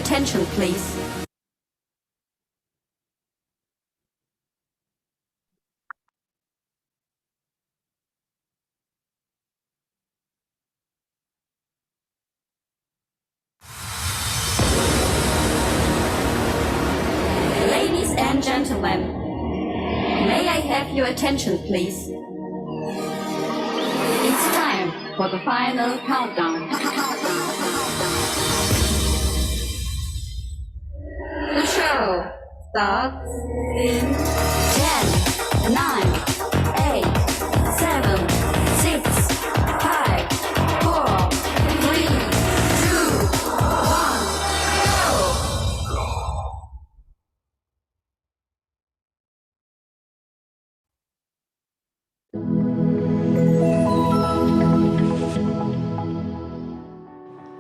attention, please? Ladies and gentlemen, may I have your attention, please? It's time for the final countdown. The show starts in 10, 9, 8, 7, 6, 5, 4, 3, 2, 1, go!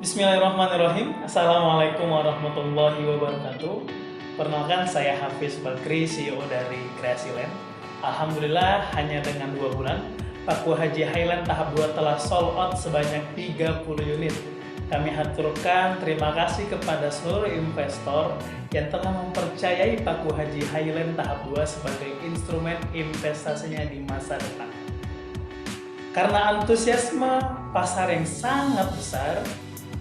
Bismillahirrahmanirrahim. Assalamualaikum warahmatullahi wabarakatuh. Perkenalkan, saya Hafiz Bakri, CEO dari Kreasi Land. Alhamdulillah, hanya dengan 2 bulan, Paku Haji Highland tahap 2 telah sold out sebanyak 30 unit. Kami haturkan terima kasih kepada seluruh investor yang telah mempercayai Paku Haji Highland tahap 2 sebagai instrumen investasinya di masa depan. Karena antusiasme pasar yang sangat besar,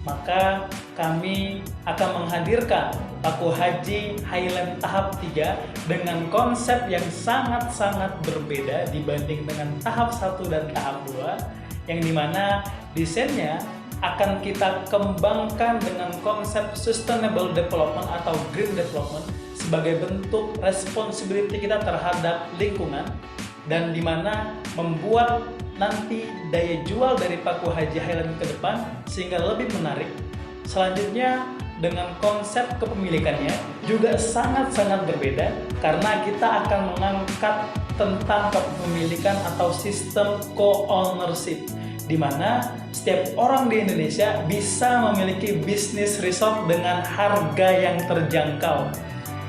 maka kami akan menghadirkan Paku Haji Highland tahap 3 dengan konsep yang sangat-sangat berbeda dibanding dengan tahap 1 dan tahap 2, yang dimana desainnya akan kita kembangkan dengan konsep sustainable development atau green development sebagai bentuk responsibility kita terhadap lingkungan, dan dimana membuat nanti daya jual dari Paku Haji Highland ke depan sehingga lebih menarik. Selanjutnya, dengan konsep kepemilikannya juga sangat-sangat berbeda karena kita akan mengangkat tentang kepemilikan atau sistem co-ownership, di mana setiap orang di Indonesia bisa memiliki bisnis resort dengan harga yang terjangkau,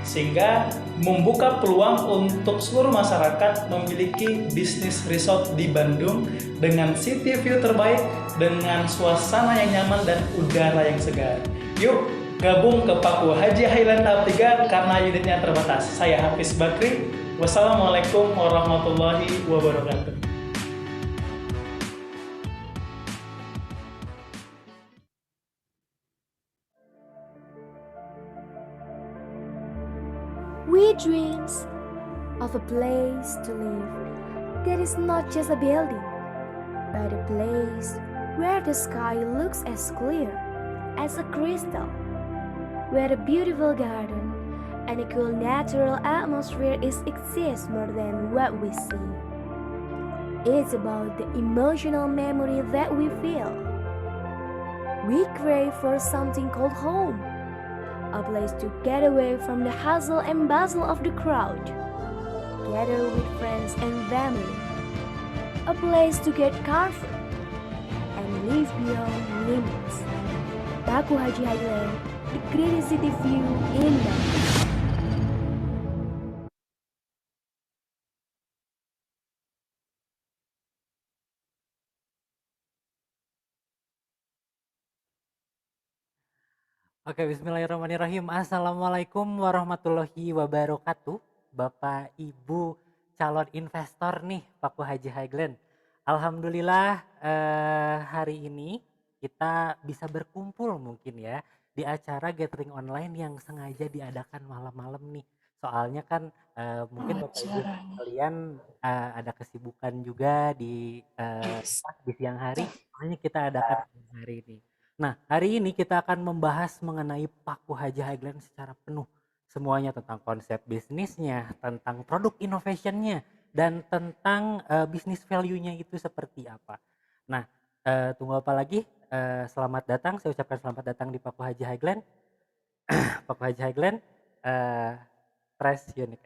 sehingga membuka peluang untuk seluruh masyarakat memiliki bisnis resort di Bandung dengan city view terbaik, dengan suasana yang nyaman dan udara yang segar. Yuk gabung ke Paku Haji Highland tahap 3 karena unitnya terbatas. Saya Hafiz Bakri. Wassalamualaikum warahmatullahi wabarakatuh. We dreams of a place to live that is not just a building, but a place where the sky looks as clear as a crystal, where a beautiful garden and a cool natural atmosphere exists more than what we see. It's about the emotional memory that we feel. We crave for something called home, a place to get away from the hustle and bustle of the crowd, gather with friends and family, a place to get comfort and live beyond limits. Paku Haji Highland, the greatest city view in Bandung. Oke, bismillahirrahmanirrahim. Assalamualaikum warahmatullahi wabarakatuh. Bapak, Ibu, calon investor nih Paku Haji Highland. Alhamdulillah hari ini kita bisa berkumpul mungkin ya di acara gathering online yang sengaja diadakan malam-malam nih. Soalnya kan mungkin Bapak Ibu sekalian ada kesibukan juga di siang hari, makanya kita adakan hari ini. Nah, hari ini kita akan membahas mengenai Paku Haji Highland secara penuh. Semuanya tentang konsep bisnisnya, tentang produk innovationnya, dan tentang bisnis value-nya itu seperti apa. Nah, tunggu apa lagi? Selamat datang, saya ucapkan selamat datang di Paku Haji Highland. Paku Haji Highland, press unit.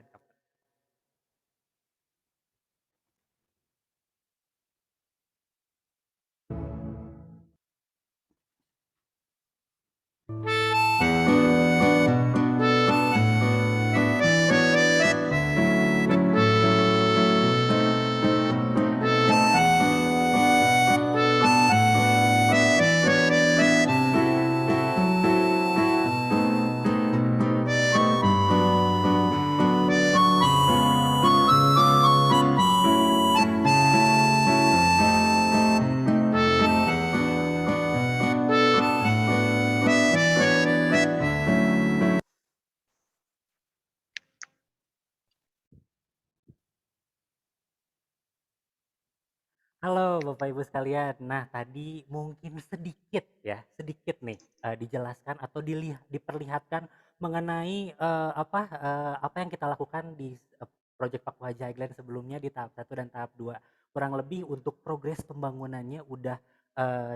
Halo Bapak Ibu sekalian. Nah, tadi mungkin sedikit ya, sedikit nih dijelaskan atau diperlihatkan mengenai apa yang kita lakukan di proyek Paku Haji Highland sebelumnya di tahap satu dan tahap 2. Kurang lebih untuk progres pembangunannya udah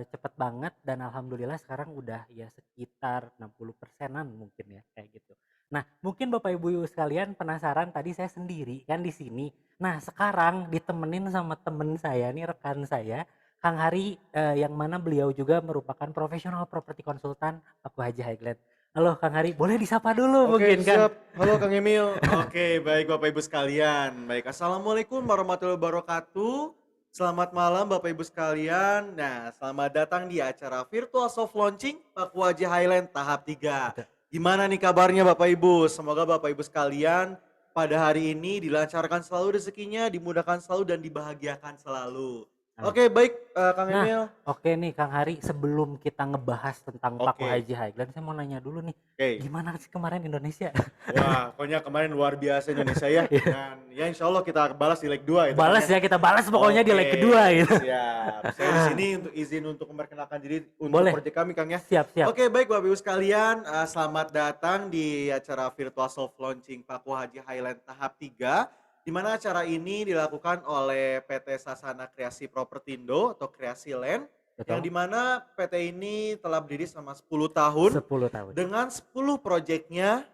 cepet banget dan alhamdulillah sekarang udah ya sekitar 60%-an mungkin ya kayak gitu. Nah, mungkin Bapak Ibu sekalian penasaran tadi saya sendiri kan di sini. Nah, sekarang ditemenin sama temen saya nih, rekan saya, Kang Hari, yang mana beliau juga merupakan profesional properti konsultan Paku Haji Highland. Halo Kang Hari, boleh disapa dulu Oke, mungkin Kang? siap. Halo Kang Emil. Oke, baik Bapak Ibu sekalian. Baik, Assalamualaikum warahmatullahi wabarakatuh. Selamat malam Bapak Ibu sekalian. Nah, selamat datang di acara virtual soft launching Paku Haji Highland tahap 3. Betul. Gimana nih kabarnya Bapak Ibu? Semoga Bapak Ibu sekalian pada hari ini dilancarkan selalu rezekinya, dimudahkan selalu dan dibahagiakan selalu. Amin. Oke, baik Kang Nah, Emil. oke nih Kang Hari, sebelum kita ngebahas tentang Paku Oke, Haji Highland, saya mau nanya dulu nih, oke. gimana sih kemarin Indonesia? Wah, pokoknya kemarin luar biasa Indonesia ya. Iya. Dan ya insya Allah kita balas di leg 2 itu kan Balas ya. ya, kita balas pokoknya di leg Oke, kedua gitu. siap. Saya di sini untuk izin untuk memperkenalkan diri untuk Boleh, proyek kami Kang ya. siap, siap. Oke, baik Bapak Ibu sekalian, selamat datang di acara virtual soft launching Paku Haji Highland tahap 3, di mana acara ini dilakukan oleh PT Sasana Kreasi Propertindo atau Kreasi Land, yang Betul, di mana PT ini telah berdiri selama 10 tahun 10 tahun. dengan 10 proyeknya,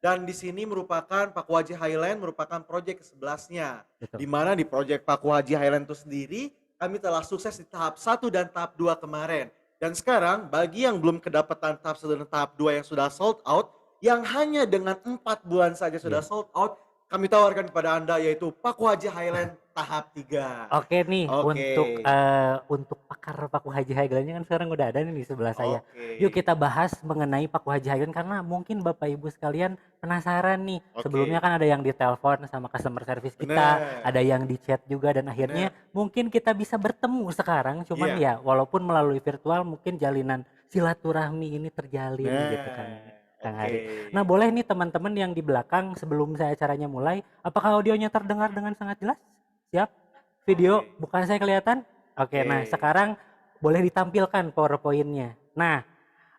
dan di sini merupakan Paku Haji Highland merupakan proyek ke-11-nya. Di Betul. mana di proyek Paku Haji Highland itu sendiri kami telah sukses di tahap 1 dan tahap 2 kemarin. Dan sekarang bagi yang belum kedapatan tahap 1 dan tahap 2 yang sudah sold out, yang hanya dengan 4 bulan saja sudah Iya. sold out, kami tawarkan kepada Anda yaitu Paku Haji Highland tahap 3. Oke nih, Oke. untuk pakar Paku Haji Highland-nya kan sekarang udah ada nih di sebelah saya. Yuk Oke. kita bahas mengenai Paku Haji Highland karena mungkin Bapak Ibu sekalian penasaran nih. Sebelumnya Oke. kan ada yang ditelepon sama customer service kita, ada Benar. yang di chat juga dan akhirnya Benar. mungkin kita bisa bertemu sekarang. Cuman Iya. ya walaupun melalui virtual mungkin jalinan silaturahmi ini terjalin gitu kan Nah, Kang oke. Hari. Nah boleh nih teman-teman yang di belakang sebelum saya acaranya mulai, apakah audionya terdengar dengan sangat jelas? Siap? Video Oke. bukan saya kelihatan? Oke, nah Oke. sekarang boleh ditampilkan PowerPoint-nya. Nah,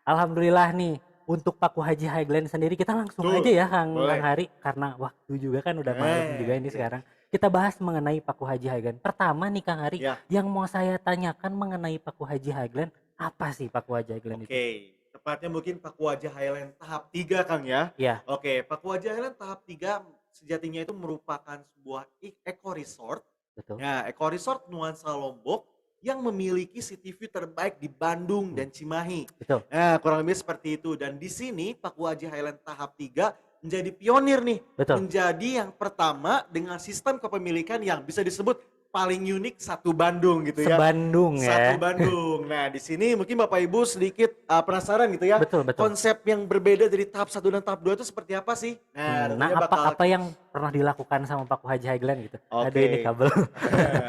alhamdulillah nih untuk Paku Haji Highland sendiri kita langsung aja Betul. ya Kang Boleh. Hari karena waktu juga kan udah malam juga ini Iya. sekarang. Kita bahas mengenai Paku Haji Highland. Pertama nih Kang Hari, Ya, yang mau saya tanyakan mengenai Paku Haji Highland, apa sih Paku Haji Highland itu? oke. Tepatnya mungkin Paku Haji Highland tahap 3 Kang ya. Ya, Oke, Paku Haji Highland tahap 3 sejatinya itu merupakan sebuah eco resort. betul. Ya, eco resort nuansa Lombok yang memiliki city view terbaik di Bandung Hmm, dan Cimahi. betul, Nah, kurang lebih seperti itu. Dan di sini Paku Haji Highland tahap 3 menjadi pionir nih. betul. Menjadi yang pertama dengan sistem kepemilikan yang bisa disebut paling unik satu Bandung gitu ya. Sebandung Satu ya. Bandung. Nah, di sini mungkin Bapak Ibu sedikit penasaran gitu ya. Betul, betul. Konsep yang berbeda dari tahap 1 dan tahap 2 itu seperti apa sih? Nah, Nah, tentunya bakal apa yang pernah dilakukan sama Paku Haji Highland gitu? Aduh ini oke. kabel.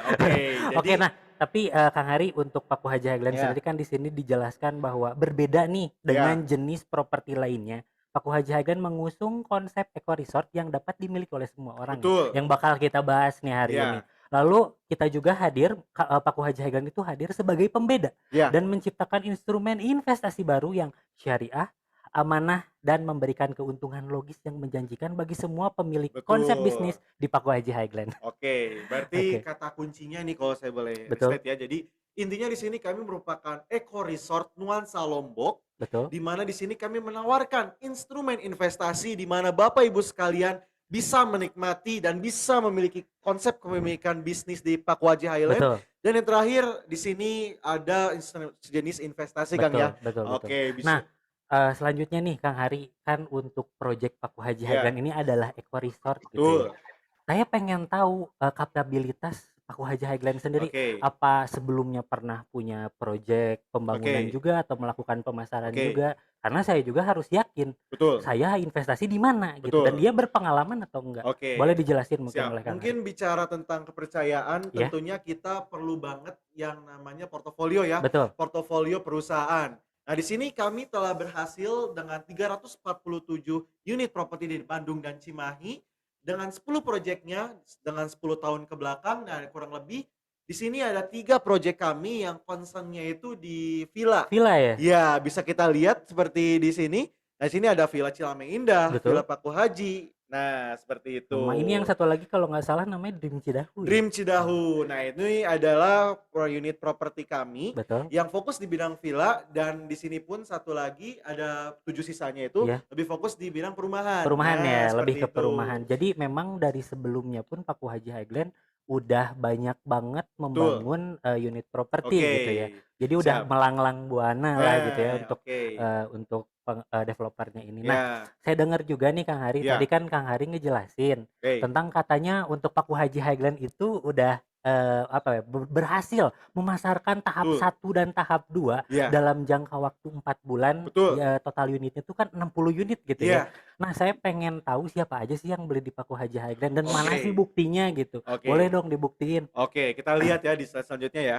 Oke, Oke, jadi nah tapi Kang Hari untuk Paku Haji Highland ya, sendiri kan di sini dijelaskan bahwa berbeda nih dengan ya, jenis properti lainnya. Paku Haji Highland mengusung konsep eco resort yang dapat dimiliki oleh semua orang nih, betul. yang bakal kita bahas nih hari ini. Ya, Lalu kita juga hadir, Paku Haji Highland itu hadir sebagai pembeda ya, dan menciptakan instrumen investasi baru yang syariah, amanah, dan memberikan keuntungan logis yang menjanjikan bagi semua pemilik konsep betul. bisnis di Paku Haji Highland. Oke, berarti Oke, kata kuncinya nih kalau saya boleh betul, restate ya. Jadi intinya di sini kami merupakan eco resort nuansa Lombok, betul, di mana di sini kami menawarkan instrumen investasi di mana Bapak Ibu sekalian bisa menikmati dan bisa memiliki konsep kepemilikan bisnis di Paku Haji Highland. betul, Dan yang terakhir di sini ada sejenis investasi Kang betul, ya. betul, betul. Oke, Nah, bisa. selanjutnya nih Kang Hari, kan untuk proyek Paku Haji Ya, Highland ini adalah eco resort gitu ya. betul. Saya pengen tahu kapabilitas Paku Haji Highland sendiri, Oke, apa sebelumnya pernah punya proyek pembangunan oke, juga atau melakukan pemasaran oke. juga? Karena saya juga harus yakin Betul, saya investasi di mana gitu dan betul. dia berpengalaman atau enggak. Boleh Oke. dijelasin mungkin oleh Siap. Kang Hari? Mungkin bicara tentang kepercayaan, Ya, tentunya kita perlu banget yang namanya portofolio ya, betul. portofolio perusahaan. Nah, di sini kami telah berhasil dengan 347 unit properti di Bandung dan Cimahi dengan 10 proyeknya dengan 10 tahun ke belakang dan kurang lebih di sini ada 3 proyek kami yang concern-nya itu di villa. Villa ya? Ya, bisa kita lihat seperti di sini. Nah, di sini ada Villa Cilamai Indah, Villa Betul. Paku Haji. Nah, seperti itu. Sama ini yang satu lagi kalau nggak salah namanya Dream Cidahu ya? Dream Cidahu. Nah, ini adalah unit properti kami Betul. yang fokus di bidang villa, dan di sini pun satu lagi ada 7 sisanya itu Iya. lebih fokus di bidang perumahan. Perumahan Nah, ya, seperti lebih ke itu. perumahan. Jadi memang dari sebelumnya pun Paku Haji Highland udah banyak banget Betul. membangun unit properti Oke, gitu ya. Jadi udah siap. melanglang buana lah gitu ya Nah, oke. untuk developernya ini. Nah, Ya, saya dengar juga nih Kang Hari, ya, tadi kan Kang Hari ngejelasin oke. tentang katanya untuk Paku Haji Highland itu udah apa ya, berhasil memasarkan tahap Betul. 1 dan tahap 2 Ya, dalam jangka waktu 4 bulan. betul. Ya, total unitnya itu kan 60 unit gitu ya. Iya, Nah, saya pengen tahu siapa aja sih yang beli di Paku Haji Highland dan mana sih oke. buktinya gitu. Oke. Boleh dong dibuktiin. Oke, kita lihat ya di slide selanjutnya ya.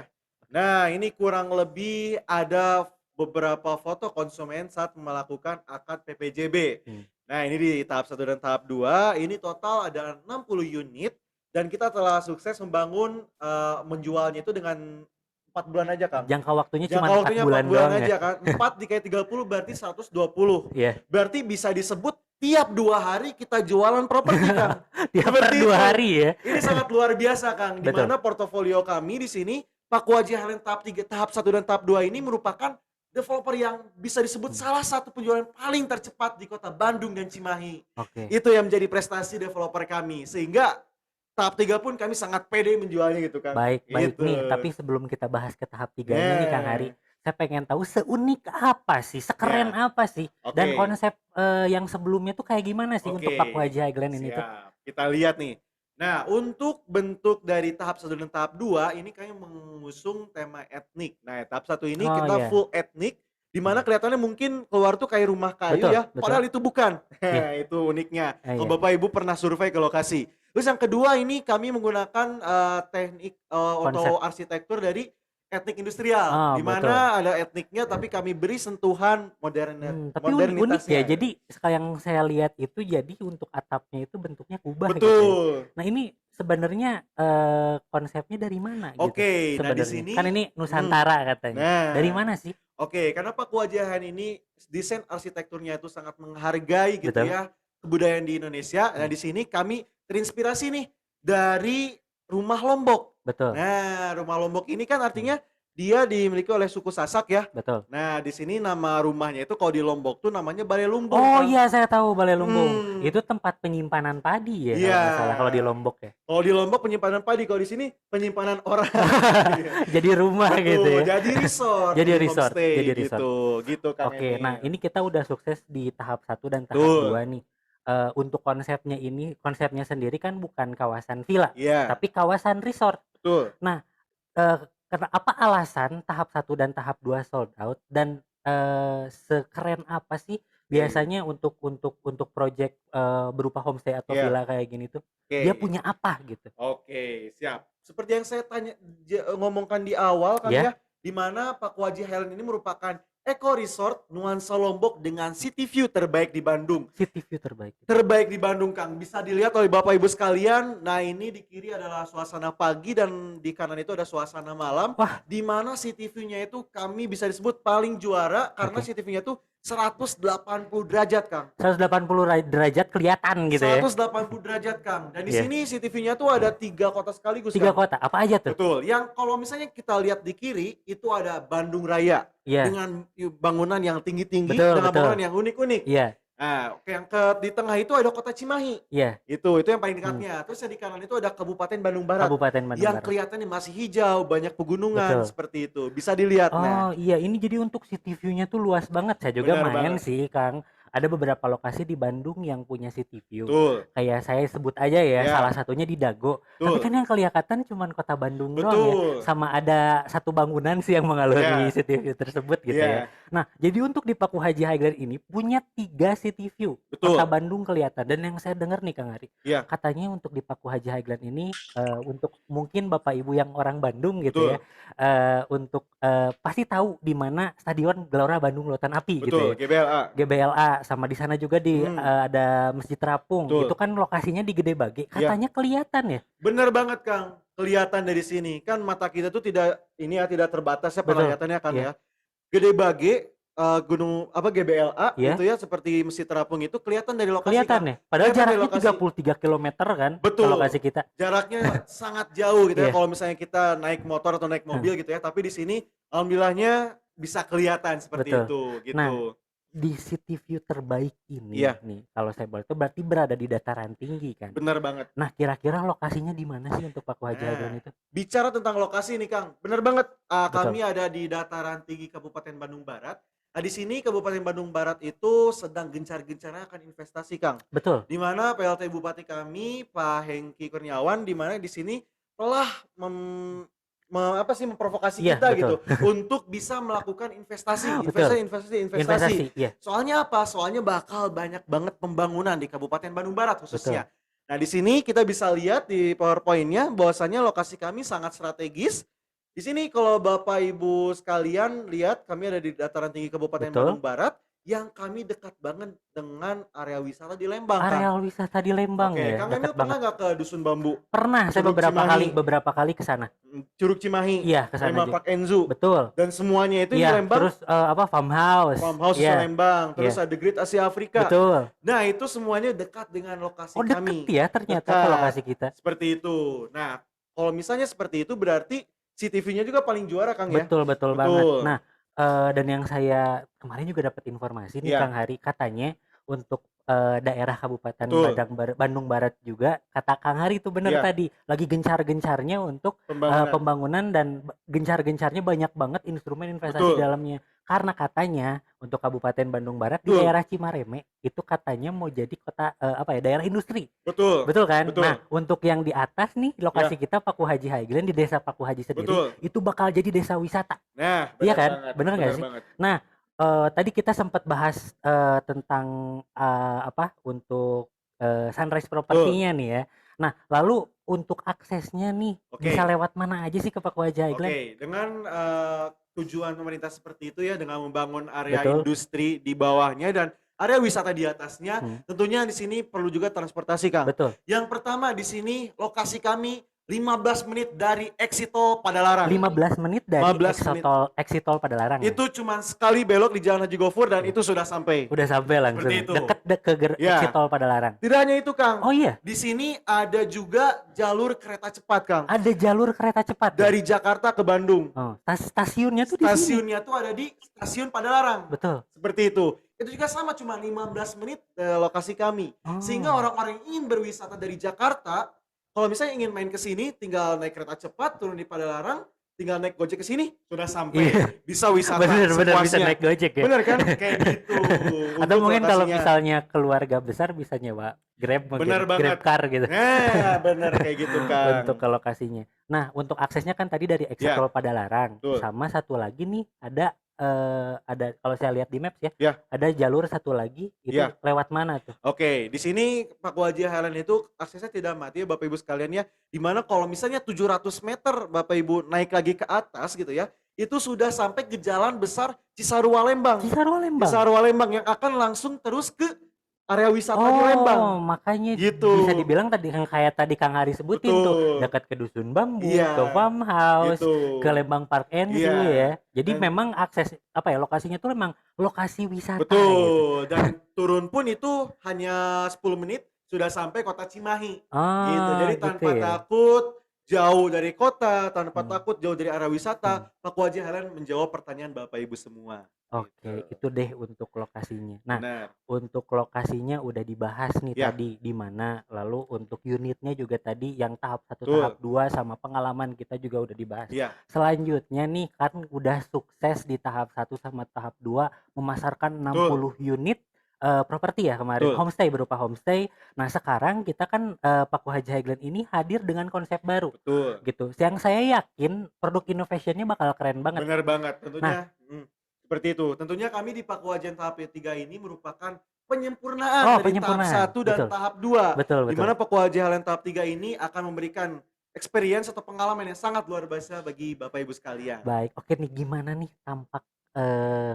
Nah, ini kurang lebih ada beberapa foto konsumen saat melakukan akad PPJB. Hmm. Nah, ini di tahap 1 dan tahap 2, ini total ada 60 unit dan kita telah sukses membangun menjualnya itu dengan 4 bulan aja, Kang. Jangka waktunya cuma Jangka 4 waktunya 4 bulan bulan doang ya. aja kan. 4 dikali 30 berarti 120. Iya. Berarti bisa disebut tiap 2 hari kita jualan properti, Kang. Tiap Seperti 2 itu. hari ya. Ini sangat luar biasa, Kang. Di Betul. mana portofolio kami di sini Paku Haji Highland tahap 1 dan tahap 2 ini merupakan developer yang bisa disebut salah satu penjualan paling tercepat di Kota Bandung dan Cimahi. Oke. Itu yang menjadi prestasi developer kami. Sehingga tahap 3 pun kami sangat pede menjualnya gitu, Kang. Baik Gitu. nih, tapi sebelum kita bahas ke tahap 3-nya nih Kang Hari, Nah, saya pengen tahu seunik apa sih, sekeren ya, apa sih, dan oke. konsep yang sebelumnya tuh kayak gimana sih untuk Paku Oke, Haji Highland ini tuh? siap. Kita lihat nih. Nah, untuk bentuk dari tahap 1 dan tahap 2 ini kami mengusung tema etnik. Nah, tahap 1 ini Oh kita iya. full etnik, di mana kelihatannya mungkin keluar tuh kayak rumah kayu Betul, ya, betul. padahal itu bukan. Iya. Itu uniknya. Kalau Iya. Bapak Ibu pernah survei ke lokasi. Terus yang kedua ini kami menggunakan teknik Konsep. atau arsitektur dari etnik industrial, Oh, di betul. mana ada etniknya tapi kami beri sentuhan Tapi unik ya. modernitasnya. Jadi yang saya lihat itu jadi untuk atapnya itu bentuknya kubah gitu ya. Betul. Nah, ini sebenarnya konsepnya dari mana gitu Oke, nah di sebenarnya? sini Kan ini Nusantara katanya. Dari nah, mana sih? oke, karena Paku Haji Highland ini desain arsitekturnya itu sangat menghargai gitu Betul. ya kebudayaan di Indonesia. Nah, Hmm. di sini kami terinspirasi nih dari rumah Lombok. Betul. Nah, rumah Lombok ini kan Hmm. artinya dia dimiliki oleh suku Sasak ya. Betul. Nah, di sini nama rumahnya itu kalau di Lombok tuh namanya Balai Lumbung, Oh Kang. iya, saya tahu Balai Lumbung. Hmm, Itu tempat penyimpanan padi ya kalau iya. nggak salah kalau di Lombok ya. Kalau di Lombok penyimpanan padi, kalau di sini penyimpanan orang. Iya. Jadi rumah gitu Betul, ya. jadi resort, Jadi jadi resort, homestay jadi resort. gitu Kang Oke, nah Emil. ini kita udah sukses di tahap 1 dan tahap Betul, 2 nih. Untuk konsepnya sendiri kan bukan kawasan villa, iya, tapi kawasan resort. betul. Nah, apa alasan tahap 1 dan tahap 2 sold out dan sekeren apa sih Oke, biasanya untuk project berupa homestay atau iya, villa kayak gini tuh? Dia oke. punya apa gitu? Oke, siap. Seperti yang saya ngomongkan di awal kan Ya, ya, di mana Paku Haji Highland ini merupakan eco resort nuansa Lombok dengan city view terbaik di Bandung. city view terbaik. Terbaik di Bandung, Kang. Bisa dilihat oleh Bapak Ibu sekalian. Nah, ini di kiri adalah suasana pagi dan di kanan itu ada suasana malam. Wah, Di mana city view-nya itu kami bisa disebut paling juara karena oke. city view-nya itu 180 derajat, Kang. 180 derajat kelihatan gitu ya. 180 derajat, Kang. Dan di Iya. sini CCTV-nya tuh ada 3 kota sekaligus, 3 Kang. kota, apa aja tuh? Betul. Yang kalau misalnya kita lihat di kiri itu ada Bandung Raya Iya, dengan bangunan yang tinggi-tinggi betul, dengan betul. bangunan yang unik-unik. Iya, Nah, yang di tengah itu ada kota Cimahi. iya. Itu yang paling Hmm. dekatnya. Terus yang di kanan itu ada Kabupaten Bandung Barat Kabupaten Bandung yang Barat. kelihatannya masih hijau, banyak pegunungan Betul. seperti itu. Bisa dilihat. Oh Nah, iya, ini jadi untuk city view-nya tuh luas banget. Saya juga benar main banget. sih, Kang. Ada beberapa lokasi di Bandung yang punya city view. Betul. Kayak saya sebut aja ya, Ya, salah satunya di Dago. Tapi kan betul. yang kelihatan cuman kota Bandung doang ya. Betul. Sama ada satu bangunan sih yang mengalami Ya, city view tersebut gitu ya. ya. Nah, jadi untuk di Paku Haji Highland ini punya 3 city view. Kota Betul. Bandung kelihatan. Dan yang saya dengar nih Kang Ari, Ya, katanya untuk di Paku Haji Highland ini untuk mungkin Bapak Ibu yang orang Bandung gitu ya, betul. untuk pasti tahu di mana Stadion Gelora Bandung Lautan Api gitu Betul, ya. GBLA. GBLA sama di sana juga ada Masjid Terapung. Itu Betul. kan lokasinya di Gede Bage. Ya, Katanya kelihatan ya. bener banget, Kang. kelihatan dari sini. Kan mata kita tuh tidak ini ya, tidak terbatas ya Betul. penglihatannya Kang Iya. ya. Gede Bage, gunung apa GBLA Iya. gitu ya seperti Mesir Terapung itu kelihatan dari lokasi Kelihatan Kang. ya. Padahal Kelihatan dari jaraknya lokasi. 33 kilometer kan ke Betul. lokasi kita. Jaraknya sangat jauh gitu ya Iya. kalau misalnya kita naik motor atau naik mobil gitu ya. Tapi di sini alhamdulillahnya bisa kelihatan seperti Betul. itu Nah, gitu. di city view terbaik ini Iya. nih, kalau saya boleh itu berarti berada di dataran tinggi kan. Benar banget. Nah, kira-kira lokasinya di mana sih untuk Paku Haji Nah, Highland itu? bicara tentang lokasi nih Kang, benar banget. Betul. Kami ada di dataran tinggi Kabupaten Bandung Barat. Nah, di sini Kabupaten Bandung Barat itu sedang gencar-gencarnya akan investasi Kang. Betul. Di mana PLT Bupati kami Pak Hengki Kurniawan di mana di sini telah memprovokasi Iya, kita betul. gitu untuk bisa melakukan investasi, Betul. investasi. Investasi, iya. Soalnya apa? Soalnya bakal banyak banget pembangunan di Kabupaten Bandung Barat Betul. khususnya. Nah, di sini kita bisa lihat di PowerPoint-nya bahwasannya lokasi kami sangat strategis. Di sini kalau Bapak Ibu sekalian lihat kami ada di dataran tinggi Kabupaten Betul. Bandung Barat yang kami dekat banget dengan area wisata di Lembang, Kang. Area wisata di Lembang Oke, ya, Kang dekat Emil pernah banget. nggak ke Dusun Bambu? Pernah saya Curug beberapa kali ke sana. Curug Cimahi, Iya, ke sana Lembang aja. Park Enzu, Betul. dan semuanya itu di Iya, Lembang. terus farmhouse. Farmhouse Iya. Lembang, terus Iya. ada Great Asia Afrika. Betul. Nah, itu semuanya dekat dengan lokasi Oh, deket kami. ya ternyata ke Dekat. lokasi kita. Seperti itu. Nah, kalau misalnya seperti itu berarti CTV-nya juga paling juara Kang ya? Betul banget. Betul. Nah, dan yang saya kemarin juga dapat informasi nih Iya. Kang Hari, katanya untuk daerah Kabupaten Betul. Bandung Barat juga, kata Kang Hari itu bener Iya. tadi, lagi gencar-gencarnya untuk pembangunan dan gencar-gencarnya banyak banget instrumen investasi Betul. di dalamnya. Karena katanya untuk Kabupaten Bandung Barat di Betul. daerah Cimareme itu katanya mau jadi kota daerah industri. Betul. Betul kan? Betul. Nah, untuk yang di atas nih lokasi kita Paku Haji Highland di Desa Paku Haji sendiri Betul. itu bakal jadi desa wisata. Nah, Iya benar kan? banget. Bener nggak sih? Banget. Nah, tadi kita sempat bahas tentang untuk Sunrise Property-nya nih ya. Nah, lalu untuk aksesnya nih Oke. bisa lewat mana aja sih ke Paku Haji Highland? Oke, dengan tujuan pemerintah seperti itu ya dengan membangun area Betul. industri di bawahnya dan area wisata di atasnya, Hmm. tentunya di sini perlu juga transportasi, Kang. Betul. Yang pertama di sini lokasi kami 15 menit dari exit tol Padalarang. 15 menit dari 15 menit. exit tol Padalarang. Ya? Itu cuma sekali belok di Jalan Haji Gofur dan itu sudah sampai. Udah sampai langsung. Seperti itu. Deket ke Ya. exit tol Padalarang. Tidak hanya itu, Kang. Oh iya, Di sini ada juga jalur kereta cepat, Kang. ada jalur kereta cepat. ya? Dari Jakarta ke Bandung. Oh, stasiunnya tuh di sini. Stasiunnya tuh ada di Stasiun Padalarang. Betul. Seperti itu. Itu juga sama cuma 15 menit lokasi kami. Oh. Sehingga orang-orang yang ingin berwisata dari Jakarta, kalau misalnya ingin main ke sini tinggal naik kereta cepat turun di Padalarang, tinggal naik Gojek ke sini sudah sampai. Iya. Bisa wisata Bener bisa sepuasnya. naik Gojek ya. Bener kan? Kayak gitu. Atau Untuk mungkin kalau lokasinya. misalnya keluarga besar bisa nyewa Grab mungkin, Bener banget. Grab car gitu. Nah, bener kayak gitu, Kang. Untuk ke lokasinya. Nah, untuk aksesnya kan tadi dari exit Ya. tol Padalarang. Betul. Sama satu lagi nih ada kalau saya lihat di maps ya, Ya. ada jalur satu lagi itu Ya. lewat mana tuh? Oke, di sini Paku Haji Highland itu aksesnya tidak mati ya Bapak Ibu sekalian ya. Dimana kalau misalnya 700 meter Bapak Ibu naik lagi ke atas gitu ya, itu sudah sampai ke jalan besar Cisarua Lembang. Cisarua Lembang. Cisarua Lembang yang akan langsung terus ke area wisata di Lembang. Oh, makanya Gitu. bisa dibilang tadi yang kayak tadi Kang Hari sebutin tuh, Betul. dekat ke Dusun Bambu, Iya, ke farmhouse, Gitu. ke Lembang Park Enzu Iya. ya. Jadi Dan- memang akses lokasinya tuh memang lokasi wisata gitu. Betul. Dan turun pun itu hanya 10 menit sudah sampai kota Cimahi. Ah, Gitu. Jadi gitu tanpa ya. takut jauh dari kota, tanpa Hmm. takut jauh dari area wisata, Paku Haji Highland menjawab pertanyaan Bapak Ibu semua. Oke, Gitu. itu deh untuk lokasinya. Nah, Benar. untuk lokasinya udah dibahas nih Ya. tadi di mana, lalu untuk unitnya juga tadi yang tahap 1, Betul. tahap 2 sama pengalaman kita juga udah dibahas. Iya. Selanjutnya nih kan udah sukses di tahap 1 sama tahap 2 memasarkan 60 unit properti ya kemarin, Betul. homestay berupa homestay. Nah, sekarang kita kan Paku Haji Highland ini hadir dengan konsep baru Betul. gitu. Yang saya yakin produk innovationnya bakal keren banget. Benar banget. Tentunya seperti itu. Tentunya kami di Paku Haji tahap 3 ini merupakan penyempurnaan Oh, dari penyempurnaan. tahap 1 dan Betul. tahap 2. Betul, Di betul. mana Paku Haji Highland tahap 3 ini akan memberikan experience atau pengalaman yang sangat luar biasa bagi Bapak Ibu sekalian. Baik, oke nih gimana nih tampak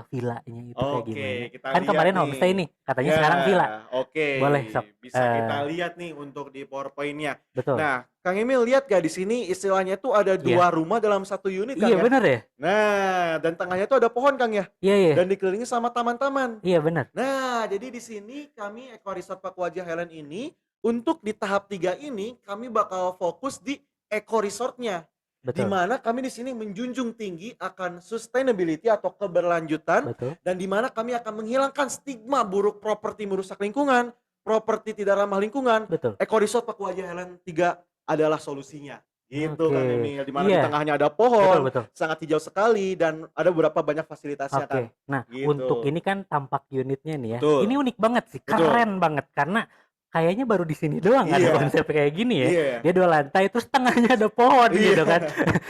villanya itu kayak Oke, gimana? kita Kan lihat kemarin nih. homestay nih, katanya Ya, sekarang villa. oke. Boleh sok. Bisa kita lihat nih untuk di PowerPoint-nya. Betul. Nah, Kang Emil lihat gak di sini istilahnya tuh ada Iya. 2 rumah dalam satu unit Kang Iya ya? bener ya? Nah, dan tengahnya tuh ada pohon Kang ya? Iya iya. Dan dikelilingi sama taman-taman. Iya bener. Nah, jadi di sini kami Eco Resort Paku Haji Highland ini untuk di tahap 3 ini kami bakal fokus di Eco Resort-nya. Di Betul. mana kami di sini menjunjung tinggi akan sustainability atau keberlanjutan Betul. dan di mana kami akan menghilangkan stigma buruk properti merusak lingkungan, properti tidak ramah lingkungan. Betul. Eco Resort Paku Haji Highland 3 adalah solusinya. Gitu Kang Oke. Emil, di mana di Iya. tengahnya ada Betul pohon, betul. sangat hijau sekali dan ada beberapa banyak fasilitasnya Kang. Oke. Nah, Gitu. untuk ini kan tampak unitnya nih ya. Betul. Ini unik banget sih, Betul. keren banget karena kayaknya baru di sini doang ada Iya. konsep kayak gini ya. Iya. Dia 2 lantai terus tengahnya ada pohon Iya. gitu kan.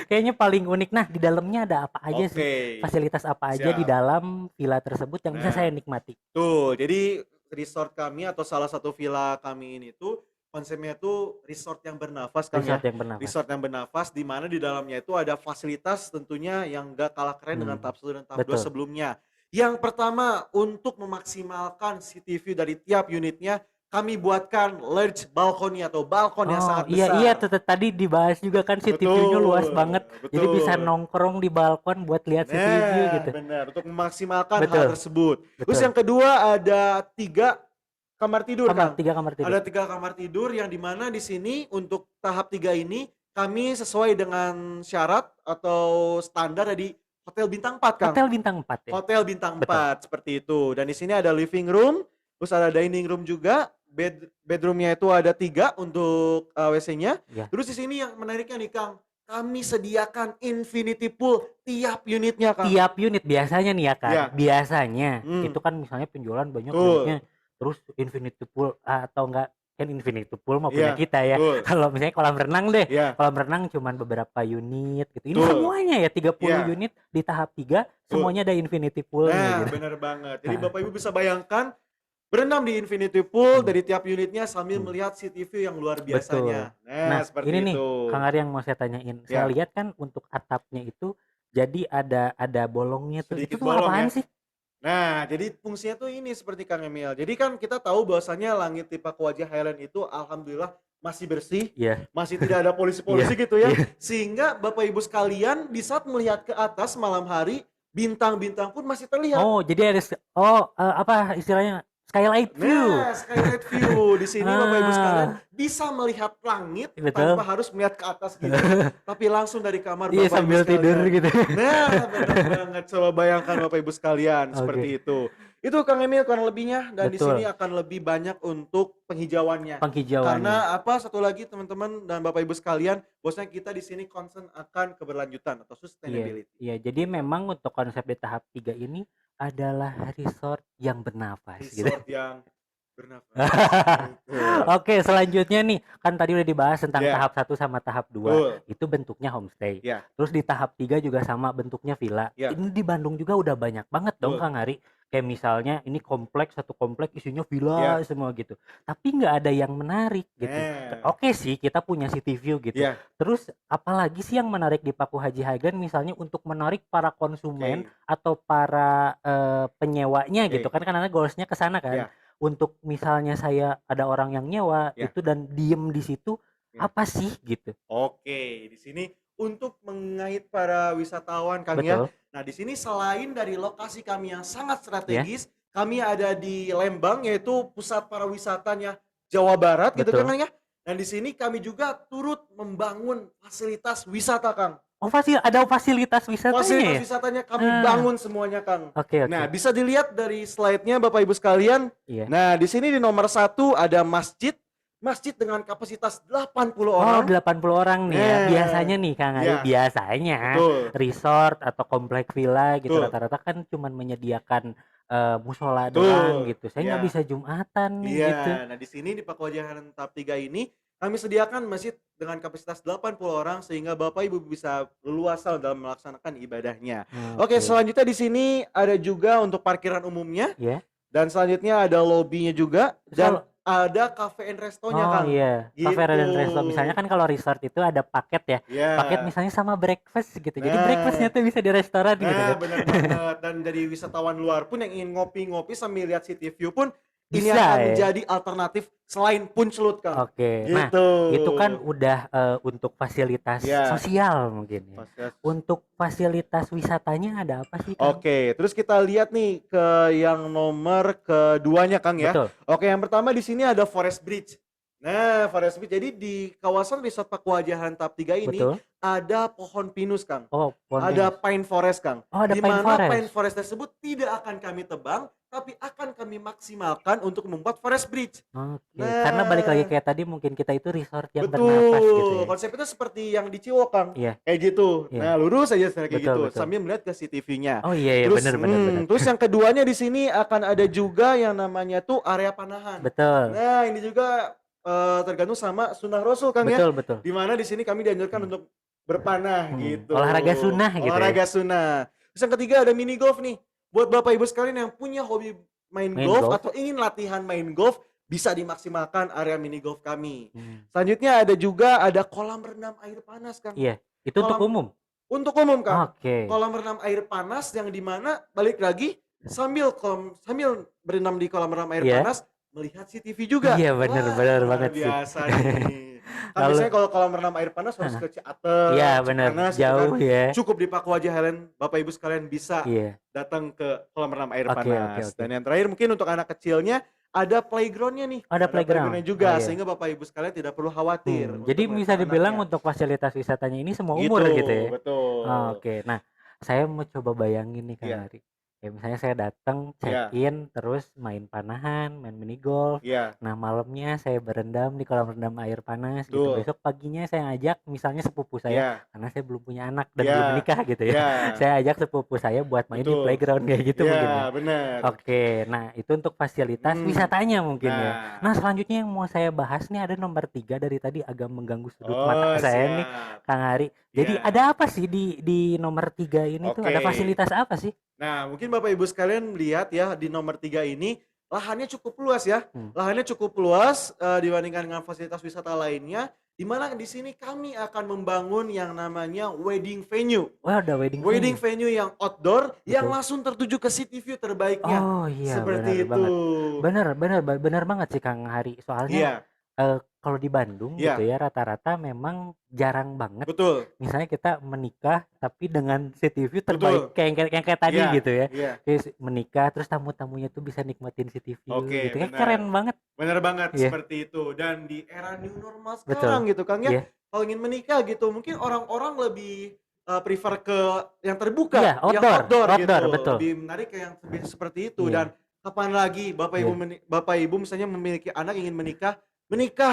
Kayaknya paling unik. Nah, di dalamnya ada apa aja sih? Oke. Fasilitas apa aja di Siap. dalam villa tersebut yang bisa Nah. saya nikmati? Tuh, jadi resort kami atau salah satu villa kami ini tuh konsepnya tuh resort yang bernafas Kang ya. Resort yang bernafas. Resort yang bernafas di mana di dalamnya itu ada fasilitas tentunya yang gak kalah keren dengan tahap 1 dan tahap 2 Betul. sebelumnya. Yang pertama, untuk memaksimalkan city view dari tiap unitnya, kami buatkan large balcony atau balkon yang sangat iya besar. iya tadi dibahas juga kan city view-nya luas Betul, banget. Jadi bisa betul. nongkrong di balkon buat lihat city view gitu. Benar, untuk memaksimalkan Betul. hal tersebut. Terus Betul. yang kedua ada 3 kamar tidur Kang. 3 kamar tidur. Ada 3 kamar tidur yang dimana di sini untuk tahap 3 ini kami sesuai dengan syarat atau standar dari hotel bintang 4 Kang. Hotel bintang 4 ya. Hotel bintang Betul. 4 seperti itu. Dan di sini ada living room, terus ada dining room juga. Bedroomnya itu ada 3 untuk WC-nya. Iya. Terus di sini yang menariknya nih Kang, kami sediakan infinity pool tiap unitnya Kang. Tiap unit biasanya nih ya kan. Iya. Biasanya Hmm. itu kan misalnya penjualan banyak Betul. unitnya. Terus infinity pool atau enggak kan infinity pool mah punya Iya, kita ya. betul. Kalau misalnya kolam renang deh. Iya. Kolam renang cuman beberapa unit gitu. Ini Betul. semuanya ya 30 Iya. unit di tahap 3 semuanya ada infinity poolnya Nah, gitu. bener banget. Jadi Nah. Bapak Ibu bisa bayangkan berenam di infinity pool dari tiap unitnya sambil melihat city view yang luar biasanya. Nah, Seperti ini nih itu. Kang Ari yang mau saya tanyain. Saya Ya. lihat kan untuk atapnya itu jadi ada bolongnya tuh. Sedikit Itu tuh bolong apaan ya. sih? Nah, jadi fungsinya tuh ini seperti Kang Emil. Jadi kan kita tahu bahwasannya langit di Paku Haji Highland itu alhamdulillah masih bersih, Iya. masih tidak ada polisi-polisi Iya, gitu ya. iya. Sehingga Bapak Ibu sekalian di saat melihat ke atas malam hari, bintang-bintang pun masih terlihat. Oh, jadi ada apa istilahnya? Skylight view. Nah, skylight view di sini Bapak Ibu sekalian bisa melihat langit Betul. tanpa harus melihat ke atas gitu, tapi langsung dari kamar Iya, Bapak Ibu sambil tidur sekalian. gitu. Nah, benar banget. Coba bayangkan Bapak Ibu sekalian Oke. seperti itu. Itu Kang Emil kurang lebihnya dan di Betul. sini akan lebih banyak untuk penghijauannya. Penghijauannya. Karena apa? Satu lagi teman-teman dan Bapak Ibu sekalian, bosnya kita di sini concern akan keberlanjutan atau sustainability. Iya, jadi memang untuk konsep di tahap 3 ini adalah resort yang bernafas gitu. Resort yang bernafas. Gitu. Oke, selanjutnya nih, kan tadi udah dibahas tentang Iya. tahap 1 sama tahap 2. Betul. Itu bentuknya homestay. Iya. Terus di tahap 3 juga sama bentuknya villa. Iya. Ini di Bandung juga udah banyak banget dong Betul. Kang Ari. Kayak misalnya ini satu komplek isinya Iya. villa semua gitu. Tapi nggak ada yang menarik gitu. Nah. Oke sih, kita punya city view gitu. Iya. Terus apalagi sih yang menarik di Paku Haji Highland misalnya untuk menarik para konsumen Oke. atau para penyewanya Oke. gitu kan karena goalsnya ke sana kan. Iya. Untuk misalnya saya ada orang yang nyewa Iya. itu dan diem di situ Iya. apa sih gitu. Oke, di sini untuk mengait para wisatawan Kang ya. Betul. Nah, di sini selain dari lokasi kami yang sangat Iya. strategis, kami ada di Lembang yaitu pusat pariwisatanya Jawa Barat gitu Betul. kan Kang ya. Dan di sini kami juga turut membangun fasilitas wisata Kang. Oh, ada fasilitas wisatanya Fasilitas ya? wisatanya kami Ah. bangun semuanya Kang. Oke, oke. Nah, bisa dilihat dari slide-nya Bapak Ibu sekalian. Iya. Nah, di sini di nomor 1 ada masjid. Masjid dengan kapasitas 80 Oh, orang. 80 orang nih ya. Nah. Biasanya nih Kang Ari, Iya. biasanya Betul. resort atau komplek villa gitu Betul. rata-rata kan cuman menyediakan musola Betul. doang gitu. Saya nggak Iya. bisa Jumatan nih Iya, gitu. nah di sini di Paku Haji Highland tahap 3 ini kami sediakan masjid dengan kapasitas 80 orang sehingga Bapak Ibu bisa leluasa dalam melaksanakan ibadahnya. Oke, selanjutnya di sini ada juga untuk parkiran umumnya Iya. dan selanjutnya ada lobbynya juga dan ada cafe and restonya, Oh Kang. iya, cafe Gitu. dan resto. Misalnya kan kalau resort itu ada paket ya. Ya. Paket misalnya sama breakfast gitu. Jadi Nah. breakfastnya tuh bisa di restoran gitu Nah, kan. benar banget. Dan dari wisatawan luar pun yang ingin ngopi-ngopi sambil lihat city view pun ini Bisa akan ya. menjadi alternatif selain puncelut, Kang. Oke. Nah, Gitu. itu kan udah untuk fasilitas Ya. sosial mungkin ya. Fasilitas- Untuk fasilitas wisatanya ada apa sih, Kang? Oke, terus kita lihat nih ke yang nomor keduanya, Kang ya. Betul. Oke, yang pertama di sini ada Forest Bridge. Nah, Forest Bridge. Jadi di kawasan Resort Pakuajahan tahap 3 ini Betul. ada pohon pinus, Kang. Oh, pohon Ada pinus. pine forest, Kang. Oh, ada Di pine mana forest. pine forest tersebut tidak akan kami tebang, tapi akan kami maksimalkan untuk membuat forest bridge. Oke. Karena balik lagi kayak tadi mungkin kita itu resort yang Betul. bernapas gitu ya. Konsep itu seperti yang di Ciwok, Kang. Iya. Kayak gitu. Iya. Nah, lurus aja kayak Betul, gitu betul. sambil melihat ke CCTV-nya. Oh iya, Terus, benar benar. terus yang keduanya di sini akan ada juga yang namanya tuh area panahan. Betul. Nah, ini juga tergantung sama sunnah Rasul, Kang ya. Betul, betul. Di mana di sini kami dianjurkan untuk berpanah gitu. Olahraga sunnah gitu ya. Olahraga sunnah. Terus yang ketiga ada mini golf nih. Buat Bapak Ibu sekalian yang punya hobi main golf atau ingin latihan main golf, bisa dimaksimalkan area mini golf kami. Selanjutnya ada juga ada kolam renang air panas, Kang. Iya, itu untuk umum. Untuk umum, Kang. Oke. Kolam renang air panas yang dimana balik lagi sambil berenam di kolam renang air Iya. panas melihat CCTV juga. Iya, benar banget sih. Biasa nih. Kan biasanya kalau kolam renang air panas harus ke Ciater, Iya, benar. Cipanas, gitu Jauh kan. ya. Cukup di Pakuaja Highland, Bapak Ibu sekalian bisa Iya. datang ke kolam renang air Oke, panas. oke. Dan yang terakhir mungkin untuk anak kecilnya ada playgroundnya nih. Ada playground. playgroundnya juga Oh, iya. sehingga Bapak Ibu sekalian tidak perlu khawatir. untuk Jadi bisa melepas dibilang anaknya. untuk fasilitas wisatanya ini semua umur gitu ya. Betul. Oke. Nah, saya mau coba bayangin nih Kang Iya. Ari. Ya misalnya saya datang Iya. check-in terus main panahan, main mini golf. Iya. Nah, malamnya saya berendam di kolam rendam air panas gitu. Betul. Besok paginya saya ngajak misalnya sepupu saya Iya. karena saya belum punya anak dan Iya. belum menikah gitu ya. Iya. Saya ajak sepupu saya buat main di Betul. playground kayak gitu mungkin ya. Iya, benar. Oke, nah itu untuk fasilitas wisatanya mungkin ya. Nah. Nah, selanjutnya yang mau saya bahas nih ada nomor 3 dari tadi agak mengganggu sudut Oh, mata saya siap. nih, Kang Ari. Jadi Iya. ada apa sih di nomor 3 ini tuh? Ada Oke. fasilitas apa sih? Nah, mungkin Bapak Ibu sekalian lihat ya di nomor 3 ini lahannya cukup luas ya. Lahannya cukup luas dibandingkan dengan fasilitas wisata lainnya. Di mana di sini kami akan membangun yang namanya wedding venue. Wah, ada wedding Wedding venue. venue yang outdoor yang Betul. langsung tertuju ke city view terbaiknya. Oh iya, Seperti benar itu. banget. Benar banget sih Kang Hari. Soalnya Iya, kalau di Bandung Iya. gitu ya rata-rata memang jarang banget betul. misalnya kita menikah tapi dengan city view terbaik kayak tadi Iya, gitu ya. Iya. Terus menikah terus tamu-tamunya tuh bisa nikmatin city view Oke, gitu. Kayak benar. keren banget. Benar banget Iya. seperti itu. Dan di era new normal Betul. sekarang gitu Kang ya. Iya. Kalau ingin menikah gitu, mungkin orang-orang lebih prefer ke yang terbuka, Iya, yang outdoor, gitu. betul. Lebih menarik ke yang seperti itu. Iya. Dan kapan lagi Bapak Ibu Bapak Ibu misalnya memiliki anak ingin menikah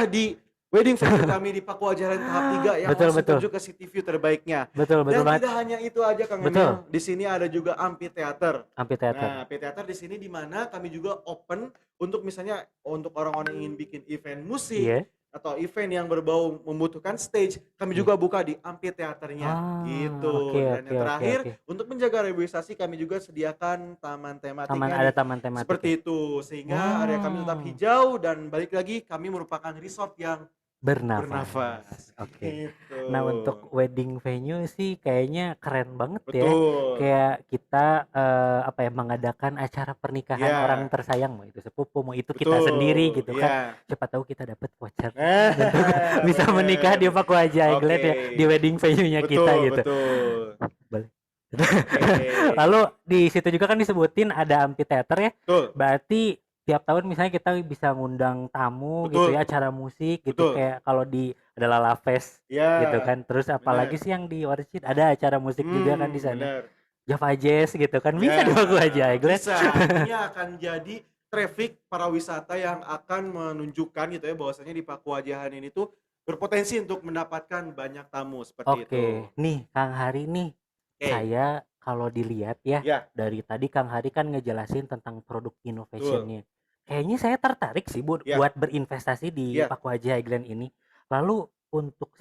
di wedding venue kami di Pakuajaran tahap 3 yang Betul, langsung betul. tertuju ke city view terbaiknya. Betul Dan banget. tidak hanya itu aja Kang Betul. Emil, di sini ada juga amphitheater. Amphitheater. Nah, amphitheater di sini di mana kami juga open untuk misalnya untuk orang-orang yang ingin bikin event musik Iya. atau event yang berbau membutuhkan stage, kami juga buka di amphitheaternya Ah, gitu. oke, Dan yang oke, terakhir oke. untuk menjaga rehabilitasi kami juga sediakan taman tematiknya Ada nih. taman tematik. Seperti itu sehingga area kami tetap hijau dan balik lagi kami merupakan resort yang bernafas. Oke. Gitu. Nah, untuk wedding venue sih kayaknya keren banget ya. Betul. Kayak kita mengadakan acara pernikahan Iya. orang tersayang, mau itu sepupu, mau itu kita Betul, sendiri gitu iya. kan. Siapa tahu kita dapat voucher Nah, untuk bisa bener. menikah di Pakuaja Highland ya, Oke. di wedding venue-nya kita gitu. Betul. Boleh. Oke. Lalu di situ juga kan disebutin ada amphitheater ya. Betul. Berarti tiap tahun misalnya kita bisa ngundang tamu gitu Betul. ya, acara musik gitu. Betul. Kayak kalau di ada Lala Fest Ya. gitu kan. Terus apalagi sih yang di Orchid ada acara musik juga kan di sana. Benar. Java Jazz gitu kan bisa Ya, di Pakuaja Highland. Bisa. Ini akan jadi traffic para wisata yang akan menunjukkan gitu ya bahwasanya di Pakuajahan ini tuh berpotensi untuk mendapatkan banyak tamu seperti itu. Oke, nih Kang Hari nih. Oke. Saya kalau dilihat ya, Ya. dari tadi Kang Hari kan ngejelasin tentang produk innovation-nya. Kayaknya saya tertarik sih buat berinvestasi di Ya. Pakuaja Highland ini. Lalu untuk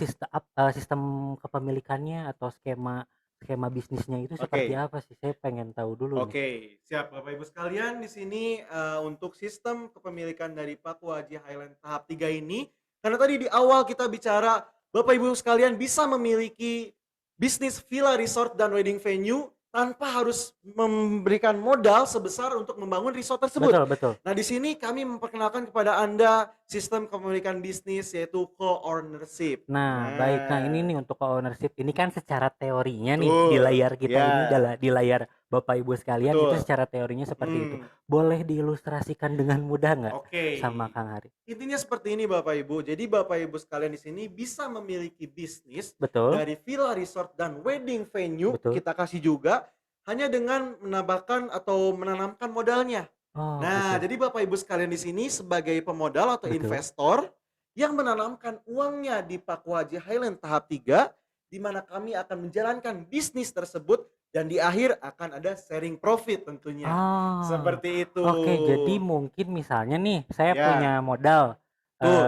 sistem kepemilikannya atau skema skema bisnisnya itu Oke. seperti apa sih? Saya pengen tahu dulu nih. Oke, siap Bapak Ibu sekalian. Di sini untuk sistem kepemilikan dari Paku Haji Highland tahap 3 ini, karena tadi di awal kita bicara Bapak Ibu sekalian bisa memiliki bisnis villa resort dan wedding venue tanpa harus memberikan modal sebesar untuk membangun resort tersebut. Betul, betul. Nah, di sini kami memperkenalkan kepada Anda sistem kepemilikan bisnis yaitu co-ownership. Nah, baik. Nah, ini nih untuk ownership. Ini kan secara teorinya nih di Betul. layar kita ini, Ya, di layar Bapak Ibu sekalian itu betul. secara teorinya seperti itu. Hmm, Boleh diilustrasikan dengan mudah nggak Oke. sama Kang Hari? Intinya seperti ini Bapak Ibu. Jadi Bapak Ibu sekalian di sini bisa memiliki bisnis Betul, dari villa resort dan wedding venue betul. kita kasih juga hanya dengan menambahkan atau menanamkan modalnya. Oh, Nah, gitu. jadi Bapak Ibu sekalian di sini sebagai pemodal atau Betul. investor yang menanamkan uangnya di Paku Haji Highland tahap 3 di mana kami akan menjalankan bisnis tersebut dan di akhir akan ada sharing profit tentunya. Ah, Seperti itu. oke. Jadi mungkin misalnya nih, saya Ya, punya modal, betul.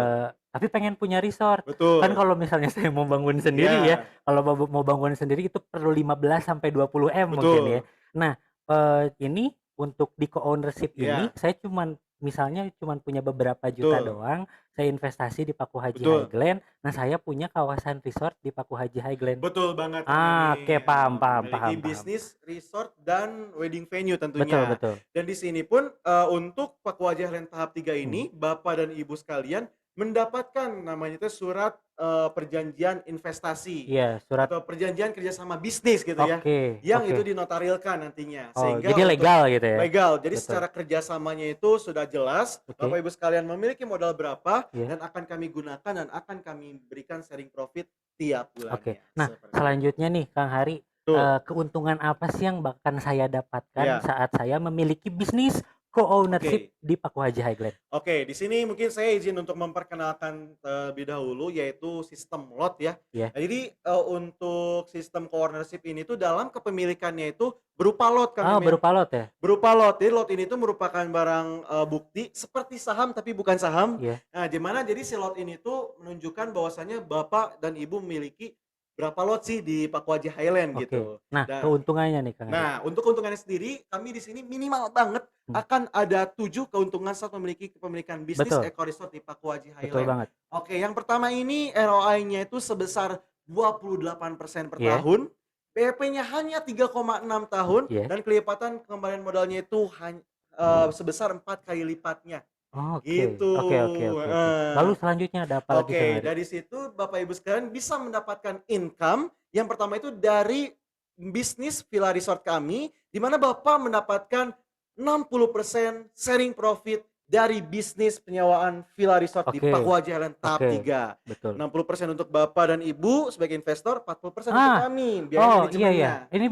tapi pengen punya resort. Kan Betul. kalau misalnya saya mau bangun sendiri ya, Ya, kalau mau bangun sendiri itu perlu 15 sampai 20 M mungkin ya. betul. Nah, ini untuk di co-ownership ini Ya, saya misalnya cuman punya beberapa juta betul. doang, saya investasi di Paku Haji Betul. Highland. Nah, saya punya kawasan resort di Paku Haji Highland. Betul banget Kang Ah, oke, Emil. paham, paham, Memiliki paham, paham. bisnis resort dan wedding venue Betul, tentunya. betul. Dan di sini pun untuk Paku Haji Highland tahap 3 Hmm. ini Bapak dan Ibu sekalian mendapatkan namanya itu surat perjanjian investasi Iya, surat. atau perjanjian kerjasama bisnis gitu ya, Oke, yang oke. itu dinotarilkan nantinya. Oh, Sehingga jadi untuk legal gitu ya? legal, jadi Betul. secara kerjasamanya itu sudah jelas Bapak Oke, Ibu sekalian memiliki modal berapa ya. dan akan kami gunakan dan akan kami berikan sharing profit tiap Oke. bulannya. Nah, Seperti itu. selanjutnya nih Kang Hari, Betul. keuntungan apa sih yang bahkan saya dapatkan Ya, saat saya memiliki bisnis co-ownership oke. di Paku Haji Highland? Oke, di sini mungkin saya izin untuk memperkenalkan terlebih dahulu yaitu sistem lot ya. Ya. Nah, jadi untuk sistem co-ownership ini tuh dalam kepemilikannya itu berupa lot Kang Oh, Emil. berupa lot ya? Berupa lot. Jadi lot ini tuh merupakan barang bukti seperti saham tapi bukan saham. Iya. Nah, di mana jadi si lot ini tuh menunjukkan bahwasannya Bapak dan Ibu memiliki berapa lot sih di Paku Haji Highland Oke. gitu. Nah, Dan keuntungannya nih Kang Hari. Nah, untuk keuntungannya sendiri, kami di sini minimal banget akan ada 7 keuntungan saat memiliki kepemilikan bisnis Betul, eco resort di Paku Haji betul Highland. banget. Oke, yang pertama ini ROI-nya itu sebesar 28% per Iya, tahun, BEP-nya hanya 3,6 tahun, iya. dan kelipatan pengembalian modalnya itu sebesar 4 kali lipatnya. Oke, Gitu. oke, oke, oke, oke. Lalu Heeh. selanjutnya ada apa lagi Kang Oke, Hari? dari situ Bapak Ibu sekalian bisa mendapatkan income. Yang pertama itu dari bisnis villa resort kami, di mana Bapak mendapatkan 60% sharing profit dari bisnis penyewaan villa resort di Oke, Paku Haji Highland tahap oke, 3. betul. 60% untuk Bapak dan Ibu sebagai investor, 40% untuk Ah, kami, biaya oh iya ya. manajemennya. Ini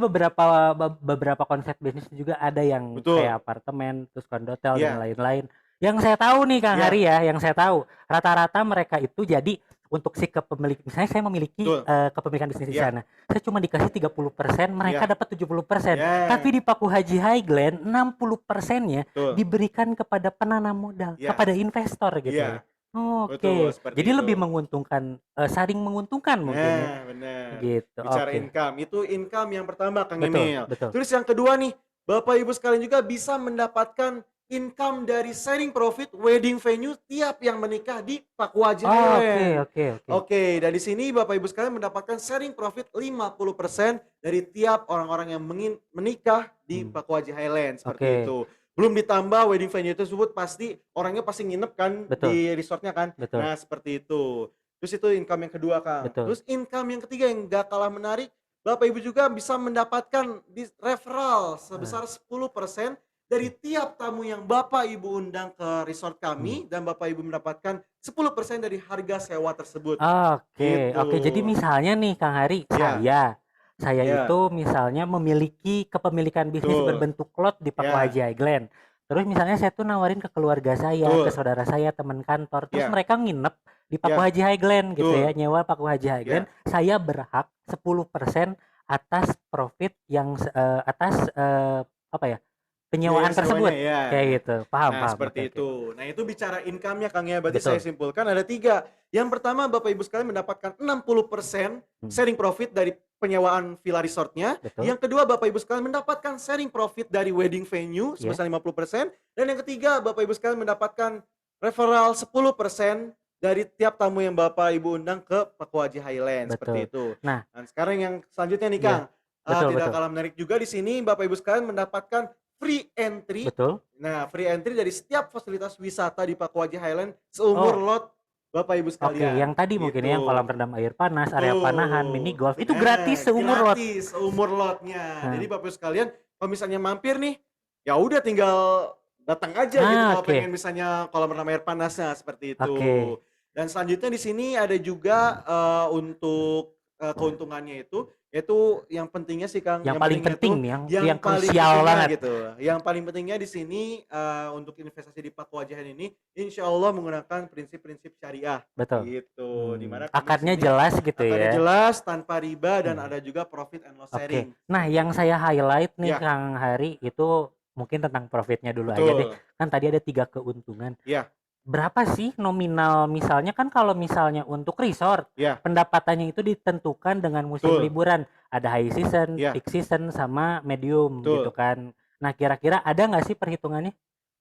beberapa konsep bisnis juga ada yang Betul. kayak apartemen, terus kondotel dan Iya, lain-lain. Yang saya tahu nih Kang iya, Hari ya, yang saya tahu rata-rata mereka itu jadi untuk si kepemilik, misalnya saya memiliki betul. kepemilikan bisnis di Iya, sana. Saya cuma dikasih 30%, mereka iya, dapat 70%. Tapi iya, di Paku Haji Highland 60%-nya betul. diberikan kepada penanam modal, Iya, kepada investor gitu ya. iya, betul Oke, seperti jadi itu. lebih menguntungkan, saling menguntungkan mungkin ya. Nah, benar. Gitu. Bicara Oke. income, itu income yang pertama Kang Betul, Emil. betul. Terus yang kedua nih, Bapak Ibu sekalian juga bisa mendapatkan income dari sharing profit wedding venue tiap yang menikah di Paku Haji Oh, oke, Highland. oke, oke. Oke, dan di sini Bapak Ibu sekalian mendapatkan sharing profit 50% dari tiap orang-orang yang menikah di Hmm, Paku Haji Highland seperti oke. itu. Belum ditambah wedding venue tersebut pasti orangnya pasti nginep kan Betul, di resortnya kan. betul, Nah, seperti itu. Terus itu income yang kedua, Kang. betul. Terus income yang ketiga yang gak kalah menarik, Bapak Ibu juga bisa mendapatkan referral Nah, sebesar 10% dari tiap tamu yang Bapak Ibu undang ke resort hmm. kami dan Bapak Ibu mendapatkan 10% dari harga sewa tersebut. Oke, Gitu. oke. Jadi misalnya nih Kang Hari, Ya, saya ya, itu misalnya memiliki kepemilikan bisnis betul. berbentuk lot di Paku Ya, Haji Highland. Terus misalnya saya tuh nawarin ke keluarga saya, ke betul. saudara saya, teman kantor. Terus Ya, mereka nginep di Paku ya, Haji Highland gitu ya, betul. nyewa Paku Haji Highland. Ya, Saya berhak 10% atas profit yang atas apa ya? penyewaan Biaya tersebut. sewanya ya. Kayak gitu. Paham, Nah, paham. seperti Oke, oke. itu. Nah, itu bicara income-nya Kang ya. Berarti Betul. saya simpulkan ada 3. Yang pertama, Bapak Ibu sekalian mendapatkan 60% Hmm, sharing profit dari penyewaan villa resortnya. betul. Yang kedua, Bapak Ibu sekalian mendapatkan sharing profit dari wedding venue Ya, sebesar 50%. Dan yang ketiga, Bapak Ibu sekalian mendapatkan referral 10% dari tiap tamu yang Bapak Ibu undang ke Paku Haji Highland. Seperti betul. itu. Nah, Dan sekarang yang selanjutnya nih iya, Kang. betul, Tidak betul. kalah menarik juga di sini, Bapak Ibu sekalian mendapatkan free entry. Betul. Nah, free entry dari setiap fasilitas wisata di Paku Haji Highland seumur Oh, lot Bapak Ibu oke. Yang sekalian, tadi mungkin ya, yang kolam gitu. rendam air panas, area panahan, mini Betul. golf itu Nah, gratis seumur lot. gratis seumur lotnya. Nah, Jadi Bapak Ibu sekalian, kalau misalnya mampir nih, ya udah tinggal datang aja gitu kalau oke. pengen misalnya kolam renang air panasnya seperti Oke. itu. Dan selanjutnya di sini ada juga untuk keuntungannya itu yaitu yang pentingnya sih Kang, Yang yang paling pentingnya penting, itu yang yang paling krusial pentingnya banget. gitu. Yang paling pentingnya di sini untuk investasi di Paku Haji ini insya Allah menggunakan prinsip-prinsip syariah Betul. gitu. Dimana kamu di Akadnya sini jelas gitu akannya ya. jelas tanpa riba dan Hmm, ada juga profit and loss Oke. sharing Nah, seperti yang itu. saya highlight nih Ya, Kang Hari itu mungkin tentang profitnya dulu aja deh. betul. Kan tadi ada 3 keuntungan. Ya, Berapa sih nominal misalnya kan kalau misalnya untuk resort ya, pendapatannya itu ditentukan dengan musim betul. liburan. Ada high season, Ya, peak season, sama medium gitu betul. kan. Nah, kira-kira ada nggak sih perhitungannya?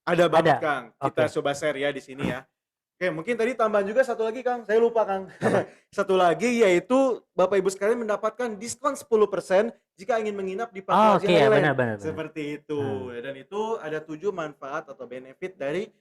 Ada banget Ada. Kang. Kita Oke. coba share ya di sini ya. Oke, mungkin tadi tambahan juga satu lagi Kang, saya lupa Kang. Apa? Satu lagi yaitu Bapak Ibu sekalian mendapatkan diskon 10% jika ingin menginap di Paku Oh, Haji oke ya, Highland. benar benar benar. Seperti Nah, itu. Dan itu ada 7 manfaat atau benefit dari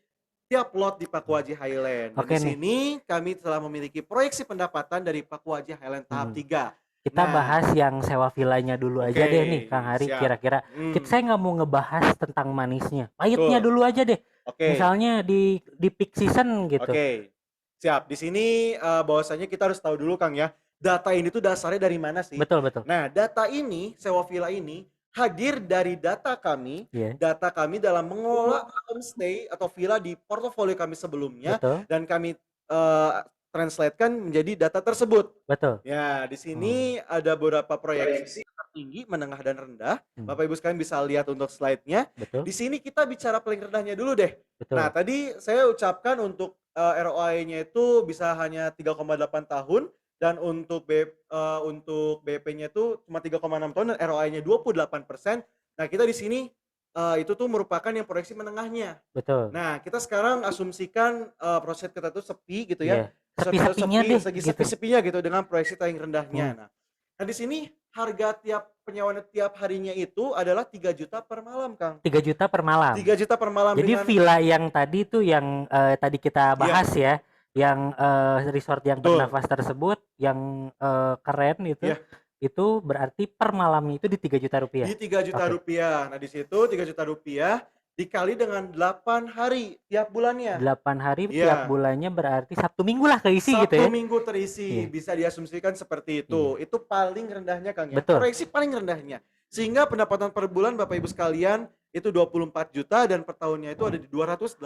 tiap lot di Paku Haji Highland. Dan oke di nih. sini kami telah memiliki proyeksi pendapatan dari Paku Haji Highland tahap Hmm. 3. Kita Nah, bahas yang sewa villanya dulu aja oke, deh nih Kang Hari. siap. Kira-kira saya nggak mau ngebahas tentang manisnya, pahitnya Betul. dulu aja deh. Oke. Misalnya di peak season gitu. Oke, siap. Di sini bahwasanya kita harus tahu dulu Kang ya, data ini tuh dasarnya dari mana sih? Betul betul. Nah, data ini, sewa villa ini hadir dari Iya, data kami dalam mengelola homestay atau villa di portofolio kami sebelumnya betul dan kami eh, translatekan menjadi data tersebut. betul. Ya, di Hmm, sini ada beberapa proyeksi tertinggi, menengah dan rendah. hmm, Bapak Ibu sekalian bisa lihat untuk slide-nya. betul Di sini kita bicara paling rendahnya dulu deh. Nah, betul. tadi saya ucapkan untuk ROI-nya itu bisa hanya 3,8 tahun dan untuk BP-nya itu cuma 3,6 tahun dan ROI-nya 28%. Nah, kita di sini itu tuh merupakan yang proyeksi menengahnya. Betul. Nah, kita sekarang asumsikan proyek kita tuh sepi gitu ya. Iya. Sepi-sepinya deh Segi gitu. sepi-sepinya gitu dengan proyeksi paling rendahnya. Hmm. Nah, di sini harga tiap penyewaan tiap harinya itu adalah 3 juta per malam, Kang. 3 juta per malam. 3 juta per malam Jadi dengan villa yang tadi tuh yang tadi kita iya, bahas ya, yang resort yang betul. bernafas tersebut, yang keren Iya, itu berarti per malamnya itu di 3 juta rupiah. di 3 juta Oke. rupiah. Nah, di situ 3 juta rupiah dikali dengan 8 hari tiap bulannya. 8 hari tiap Iya, bulannya berarti Sabtu Minggu lah keisi gitu ya. Sabtu Minggu terisi, Iya, bisa diasumsikan seperti iya. itu. Itu paling rendahnya Kang ya, Betul. proyeksi paling rendahnya. Sehingga pendapatan per bulan Bapak Ibu sekalian itu 24 juta dan per tahunnya itu ada di 288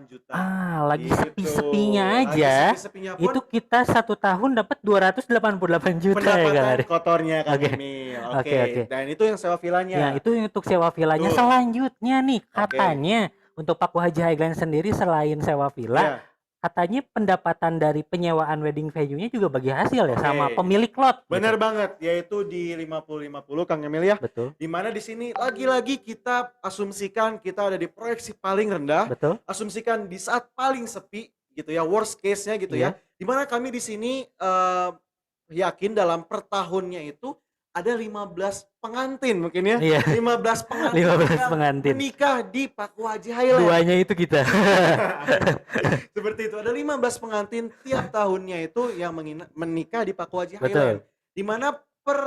juta. Lagi Gitu. sepi-sepinya Lagi aja, sepi-sepinya itu pun kita 1 tahun dapat 288 juta ya Kang pendapatan Ari. kotornya Kang Oke, Emil. oke, Oke, oke. dan itu yang sewa Ya, villanya. itu untuk sewa villanya. Betul. Selanjutnya nih, Oke. katanya untuk Paku Haji Highland sendiri selain sewa villa, Iya, katanya pendapatan dari penyewaan wedding venue-nya juga bagi hasil ya sama oke. pemilik lot gitu. Benar banget, yaitu di 50-50 Kang Emil ya. Betul, Di mana di sini lagi-lagi kita asumsikan kita ada di proyeksi paling rendah, betul. asumsikan di saat paling sepi gitu ya, worst case-nya gitu ya. Iya. Di mana kami di sini yakin dalam per tahunnya itu ada 15 pengantin mungkin ya. Iya, 15 pengantin 15 yang pengantin. menikah di Paku Haji Highland. Duanya itu kita. Seperti itu. Ada 15 pengantin tiap tahunnya itu yang menikah di Paku Haji Betul. Highland. Di mana per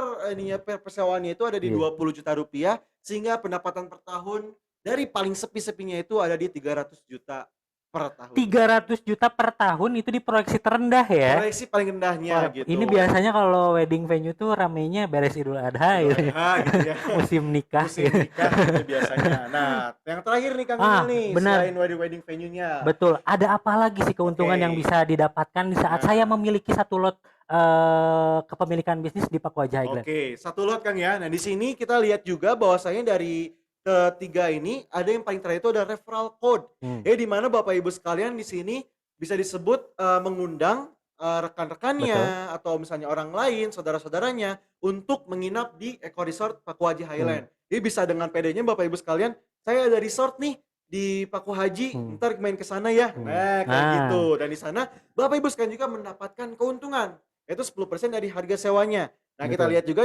persewaannya itu ada di Iya. 20 juta rupiah sehingga pendapatan per tahun dari paling sepi-sepinya itu ada di 300 juta per tahun. 300 juta per tahun itu di proyeksi terendah ya. Proyeksi paling rendahnya gitu. Ini biasanya kalau wedding venue tuh ramenya beres Idul Adha Idul gitu ya. Adha gitu ya. Musim nikah. Musim nikah itu biasanya. Nah, yang terakhir nih Kang Emil nih, benar. selain wedding venue-nya. Betul. Ada apa lagi sih keuntungan Oke. yang bisa didapatkan di saat Nah. saya memiliki satu lot kepemilikan bisnis di Paku Haji Highland? Oke, satu lot Kang ya. Nah, di sini kita lihat juga bahwasanya dari ketiga ini ada yang paling terakhir itu ada referral code. Hmm, Di mana Bapak Ibu sekalian di sini bisa disebut mengundang betul. rekan-rekannya atau misalnya orang lain, saudara-saudaranya untuk menginap di Eco Resort Paku Haji Hmm, Highland. Jadi bisa dengan pedenya Bapak Ibu sekalian, saya ada resort nih di Paku Haji, hmm, ntar main ke sana ya. hmm. Nah, kayak Nah, gitu. Dan di sana Bapak Ibu sekalian juga mendapatkan keuntungan, yaitu 10% dari harga sewanya. Nah, kita betul. lihat juga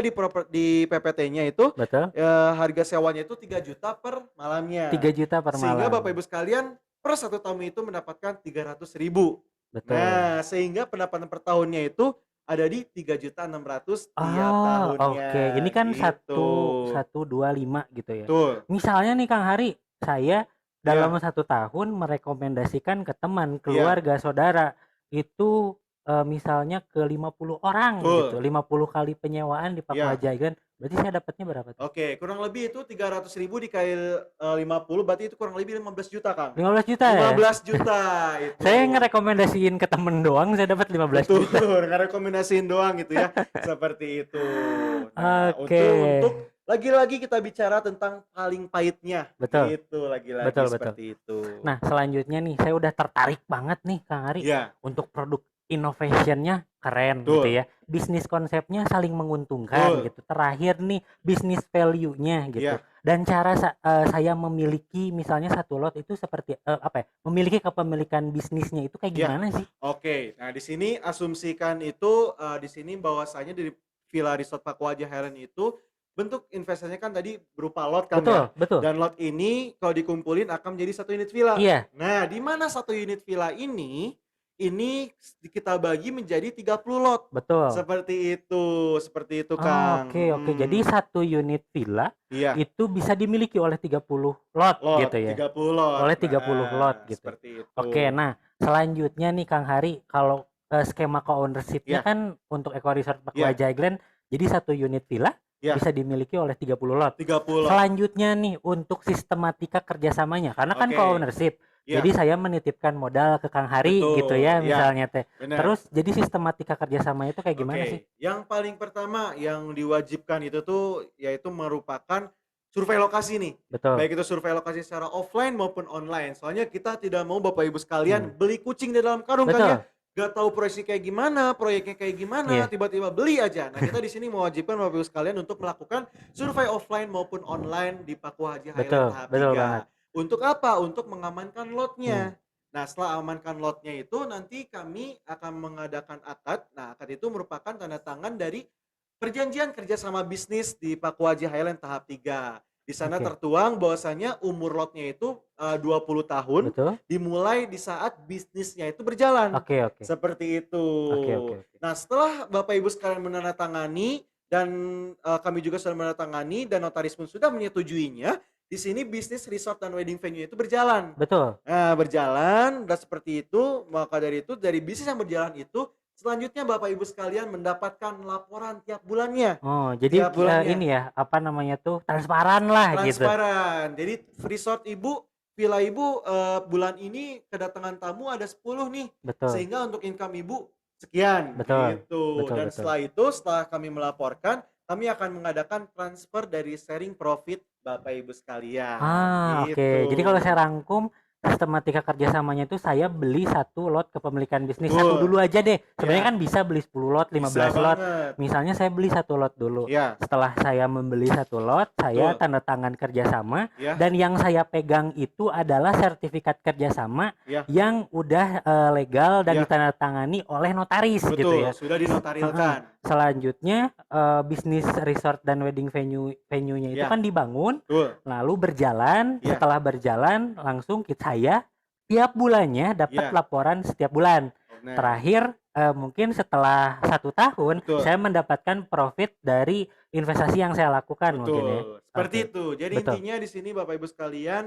di PPT-nya itu Betul. harga sewanya itu 3 juta per 3 malamnya. juta per Sehingga malam. Bapak Ibu sekalian per satu tamu itu mendapatkan 300.000. Betul. Nah, sehingga pendapatan per tahunnya itu ada di 3.600.000 tiap Oh, oke. Ini tahunnya, kan gitu. satu dua lima gitu ya. Betul. Misalnya nih Kang Hari, saya dalam Iya, 1 tahun merekomendasikan ke teman, iya, keluarga, saudara itu misalnya ke 50 orang gitu, betul. 50 kali penyewaan di Paku Iya. Haji Island. Berarti saya dapatnya berapa tuh? Oke, kurang lebih itu 300.000 dikali 50 berarti itu kurang lebih 15 juta, Kang. 15 juta ya? 15 juta Saya itu. ngerekomendasiin ke temen doang, saya dapat 15 Betul, juta. ngerekomendasiin doang gitu ya, seperti itu. Nah, Oke. lagi-lagi kita bicara tentang paling pahitnya, Betul, gitu lagi-lagi betul, betul. seperti itu. Nah, selanjutnya nih, saya udah tertarik banget nih, Kang Ari, Iya, untuk produk innovation-nya keren gitu betul, ya. Bisnis konsepnya saling menguntungkan betul, gitu. Terakhir nih, bisnis value-nya gitu. iya, Dan cara saya memiliki misalnya satu lot itu seperti apa ya? Memiliki kepemilikan bisnisnya itu kayak iya. gimana sih? Oke, nah di sini asumsikan itu, di sini bahwasanya di Villa Resort Pakuaja Highland itu bentuk investasinya kan tadi berupa lot, Kang, ya. Betul, betul. Dan lot ini kalau dikumpulin akan menjadi satu unit villa. Iya, Nah, di mana satu unit villa ini kita bagi menjadi 30 lot. betul. Seperti itu, Oh, Kang, oke, oke. Jadi satu unit villa Iya, itu bisa dimiliki oleh 30 lot lot, gitu ya. 30 lot. Oleh 30 lot Nah, gitu. seperti itu. Oke, nah selanjutnya nih Kang Hari, kalau skema co-ownership-nya Iya, kan untuk Eco Resort iya, Pakuaja Highland, jadi satu unit villa iya, bisa dimiliki oleh 30 lot. 30 lot. Selanjutnya nih untuk sistematika kerjasamanya, karena kan Oke, co-ownership, jadi iya, saya menitipkan modal ke Kang Hari gitu betul, ya iya, misalnya teh. benar. Terus jadi sistematika kerjasamanya itu kayak gimana sih? Oke, yang paling pertama yang diwajibkan itu tuh yaitu merupakan survei lokasi nih. Betul. Baik itu survei lokasi secara offline maupun online. Soalnya kita tidak mau Bapak Ibu Hmm. sekalian beli kucing di dalam karung, Kang, ya. Betul. Gak tahu proyeknya kayak gimana, Iya. tiba-tiba beli aja. Nah, kita di sini mewajibkan Bapak Ibu sekalian untuk melakukan survei offline maupun online di Paku Haji Highland Betul, tahap betul banget. 3. Untuk apa? Untuk mengamankan Hmm, lotnya. Nah, setelah amankan lotnya itu nanti kami akan mengadakan akad. Nah, akad itu merupakan tanda tangan dari perjanjian kerjasama bisnis di Paku Haji Highland tahap 3. Di sana oke. tertuang bahwasanya umur lotnya itu 20 tahun Betul. dimulai di saat bisnisnya itu berjalan. Oke, oke. Seperti itu. Oke, oke, oke. Nah, setelah Bapak Ibu sekalian menandatangani dan kami juga sudah menandatangani dan notaris pun sudah menyetujuinya, di sini bisnis resort dan wedding venue itu berjalan. Betul. Nah, berjalan udah seperti itu, maka dari itu dari bisnis yang berjalan itu selanjutnya Bapak Ibu sekalian mendapatkan laporan tiap bulannya. Oh, jadi Tiap bulannya, ini ya, apa namanya tuh, transparan lah gitu. transparan. Jadi resort Ibu, villa Ibu bulan ini kedatangan tamu ada 10 nih. Betul, Sehingga untuk income Ibu sekian betul, gitu. betul, Dan betul. setelah itu setelah kami melaporkan, kami akan mengadakan transfer dari sharing profit Bapak Ibu sekalian Ah, oke. gitu. Jadi kalau saya rangkum, sistematika kerjasamanya itu saya beli satu lot kepemilikan bisnis satu Betul. dulu aja deh. Sebenarnya Ya, kan bisa beli 10 lot, bisa 15 lot. banget. Misalnya saya beli satu lot dulu. Ya, Setelah saya membeli satu lot, saya betul. tanda tangan kerjasama Ya, dan yang saya pegang itu adalah sertifikat kerjasama ya. yang udah legal dan Ya, ditandatangani oleh notaris gitu betul, ya. sudah Heeh. dinotarilkan. Selanjutnya bisnis resort dan wedding venue-nya itu Ya, kan dibangun, betul. lalu berjalan. Ya, Setelah berjalan langsung saya tiap bulannya dapat ya, laporan setiap bulan. benar. Terakhir mungkin setelah 1 tahun Betul, saya mendapatkan profit dari investasi yang saya lakukan mungkin ya. betul. Seperti Oke, itu. Jadi betul. intinya di sini Bapak Ibu sekalian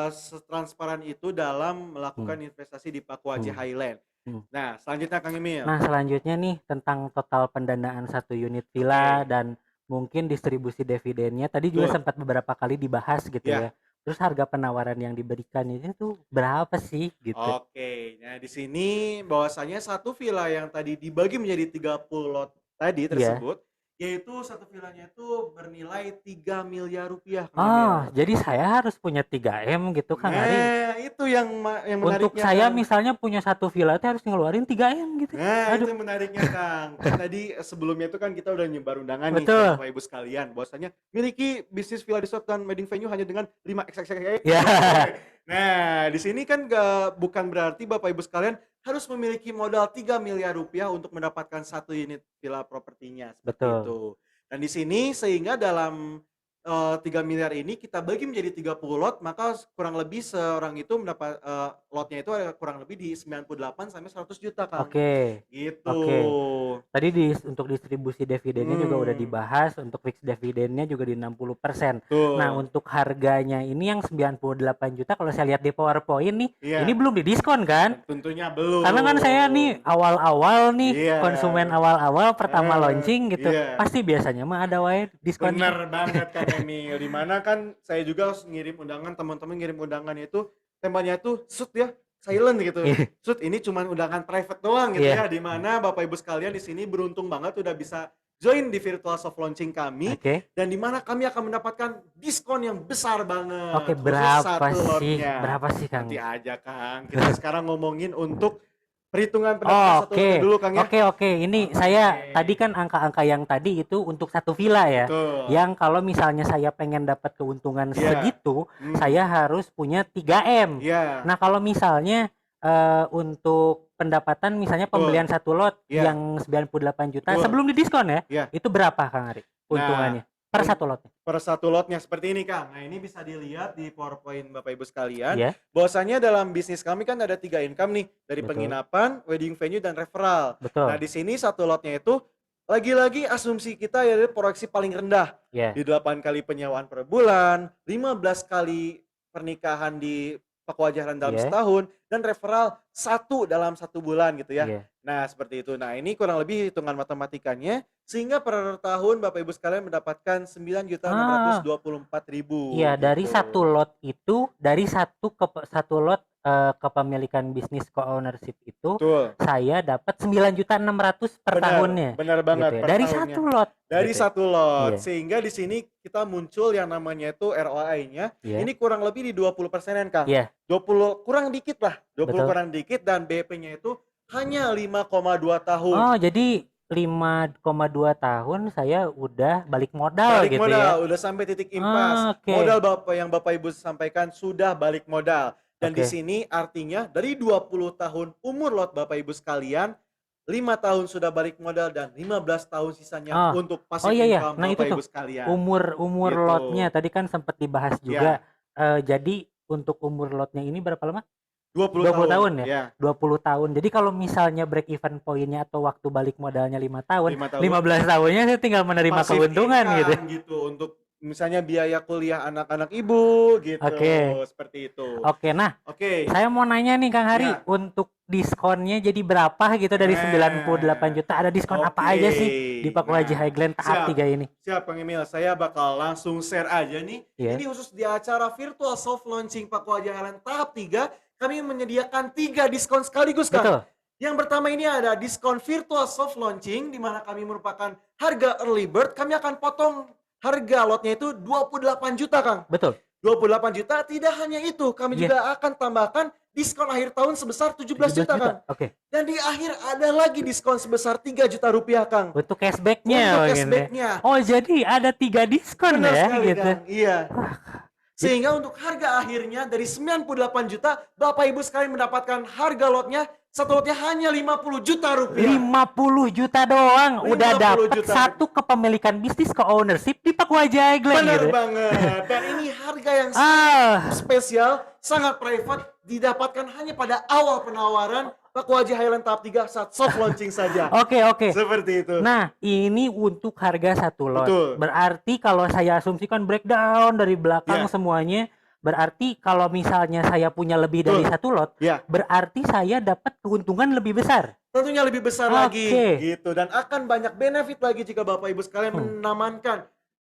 setransparan itu dalam Hmm, melakukan investasi di Pakuaji hmm, Highland. hmm. Nah, selanjutnya Kang Emil. Nah, selanjutnya nih tentang total pendanaan satu unit villa Oke, dan mungkin distribusi dividennya. Tadi juga betul. sempat beberapa kali dibahas gitu Ya, ya. Terus harga penawaran yang diberikan itu tuh berapa sih gitu? oke. Nah, di sini bahwasanya satu villa yang tadi dibagi menjadi 30 lot tadi Iya, tersebut, yaitu satu villanya itu bernilai 3 miliar rupiah, Kang Oh, Emil. jadi saya harus punya 3M gitu Kang Ari. Nah, itu yang Untuk menariknya, saya Kang. misalnya punya satu villa itu harus ngeluarin 3M gitu. Nah, itu Aduh, yang menariknya, Kang. Kan tadi sebelumnya itu kan kita udah nyebar undangan nih ke betul. Bapak Ibu sekalian, bahwasanya miliki bisnis villa resort dan wedding venue hanya dengan 5 XXX. Ya, Nah, di sini kan bukan berarti Bapak Ibu sekalian harus memiliki modal 3 miliar rupiah untuk mendapatkan satu unit villa propertinya, seperti betul. itu. Dan di sini sehingga dalam 3 miliar ini kita bagi menjadi 30 lot, maka kurang lebih seorang itu mendapat lotnya itu ada kurang lebih di 98 sampai 100 juta, Kang. Oke. Gitu. Oke. Tadi untuk distribusi dividennya juga udah Hmm, dibahas, untuk fix dividennya juga di 60%. Nah, betul. untuk harganya ini yang 98 juta kalau saya lihat di PowerPoint nih, ini Iya, belum didiskon kan? tentunya Karena kan saya nih belum. awal-awal nih, Iya. konsumen awal-awal pertama Eh, launching gitu. iya. Pasti biasanya mah ada wae diskonnya. Bener banget Kang Emil. Dimana kan saya juga ngirim undangan, teman-teman ngirim undangan itu temanya tuh shoot ya, silent gitu. Iya. Shoot ini cuman undangan private doang gitu Iya. ya. Dimana Bapak Ibu sekalian di sini beruntung banget udah bisa join di virtual soft launching kami Oke. dan dimana kami akan mendapatkan diskon yang besar Oke, banget khusus berapa satu sih? lotnya. Berapa sih, Kang? Nanti aja Kang. Kita sekarang ngomongin untuk perhitungan pendapatan satu lotnya Oke, dulu Kang ya. oke. Ini saya tadi kan angka-angka yang tadi itu untuk satu villa ya. Betul. Yang kalau misalnya saya pengen dapat keuntungan Iya. segitu, Hmm. saya harus punya 3M. Iya. Nah, kalau misalnya untuk pendapatan misalnya Betul. pembelian satu lot Iya. yang 98 juta Betul. sebelum didiskon ya, Iya. itu berapa Kang Ari keuntungannya per un- satu lotnya? per satu lotnya seperti ini Kang. Nah ini bisa dilihat di PowerPoint Bapak Ibu sekalian. Iya, Bahwasanya dalam bisnis kami kan ada 3 income nih dari betul. penginapan, wedding venue dan referral. Betul. Nah di sini satu lotnya itu lagi-lagi asumsi kita ya proyeksi paling rendah Ya. di 8 kali penyewaan per bulan, 15 kali pernikahan di Pakuajaran dalam Iya. setahun dan referral 1 dalam 1 bulan gitu ya. Iya. Nah, seperti itu. Nah, ini kurang lebih hitungan matematikanya sehingga per tahun Bapak Ibu sekalian mendapatkan Ah, 9.624.000 iya, dari gitu. satu lot itu, dari satu lot kepemilikan bisnis co-ownership itu, Betul. saya dapat 9.600.000 per Benar, tahunnya, benar gitu banget ya. per Dari tahunnya. satu lot, Dari gitu ya. satu lot. Iya, Sehingga di sini kita muncul yang namanya itu ROI-nya. iya, Ini kurang lebih di 20%-an, Kang. iya, 20 kurang dikit lah. 20 betul. kurang dikit dan BP-nya itu hanya 5,2 tahun. Oh, jadi 5,2 tahun saya udah balik modal Balik gitu ya. modal, udah sampai titik impas. Oke, Modal yang Bapak Ibu sampaikan sudah balik modal. Dan di oke. sini artinya dari 20 tahun umur lot Bapak Ibu sekalian, 5 tahun sudah balik modal dan 15 tahun sisanya Oh, untuk oh passive iya ya. income Nah itu Bapak tuh Ibu sekalian. umur Gitu. lotnya tadi kan sempat dibahas Ya, juga. Jadi untuk umur lotnya ini berapa lama? 20 20 tahun. tahun ya? Ya, 20 tahun. Jadi kalau misalnya break even poinnya atau waktu balik modalnya 5 tahun, 5 tahun. 15 tahunnya saya tinggal menerima Passive keuntungan gitu. income gitu untuk misalnya biaya kuliah anak-anak ibu gitu. Oke. Seperti itu. Oke, nah Oke. saya mau nanya nih Kang Hari, Ya. untuk diskonnya jadi berapa gitu dari 98 Nah, juta? Ada diskon apa aja sih di oke. Paku Haji Nah, Highland tahap siap. 3 ini? Siap Kang Emil, saya bakal langsung share aja nih. Iya, Ini khusus di acara virtual soft launching Paku Haji Highland tahap 3, kami menyediakan 3 diskon sekaligus Kang. betul. Yang pertama ini ada diskon virtual soft launching di mana kami merupakan harga early bird, kami akan potong harga lotnya itu 28 juta Kang. Betul. 28 juta, tidak hanya itu, kami Iya, juga akan tambahkan diskon akhir tahun sebesar 17 17 juta juta. Kang. Oke. Dan di akhir ada lagi diskon sebesar 3 juta rupiah Kang. Untuk cashbacknya Untuk mungkin ya. cashbacknya. Oh, jadi ada 3 diskon Benar ya sekali gitu. Kang, iya. Jadi Sehingga untuk harga akhirnya dari 98 juta, Bapak Ibu sekalian mendapatkan harga lotnya, satu lotnya hanya 50 juta rupiah. 50 juta doang udah 50 dapat juta. satu kepemilikan bisnis ke ownership di Paku Haji Highland Benar gitu. banget. Dan ini harga yang Ah, spesial, sangat private, didapatkan hanya pada awal penawaran Paku Haji Highland tahap 3 saat soft launching saja. oke. Seperti itu. Nah, ini untuk harga satu lot. Betul. Berarti kalau saya asumsikan breakdown dari belakang Ya, semuanya, berarti kalau misalnya saya punya lebih dari betul. satu lot, Ya. berarti saya dapat keuntungan lebih besar. Tentunya lebih besar lagi Oke. gitu dan akan banyak benefit lagi jika Bapak Ibu sekalian Hmm. mengamankan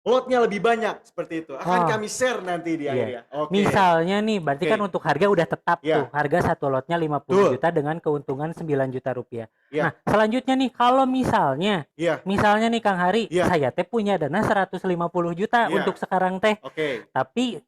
lotnya lebih banyak seperti itu. Akan Oh, kami share nanti di akhir iya. ya. Oke. Misalnya nih, berarti Oke. kan untuk harga udah tetap Ya. tuh. Harga satu lotnya 50 Betul. juta dengan keuntungan 9 juta rupiah. Ya. Nah, selanjutnya nih, kalau misalnya Ya. nih Kang Hari, Ya. saya teh punya dana 150 juta Ya. untuk sekarang teh. Oke. Tapi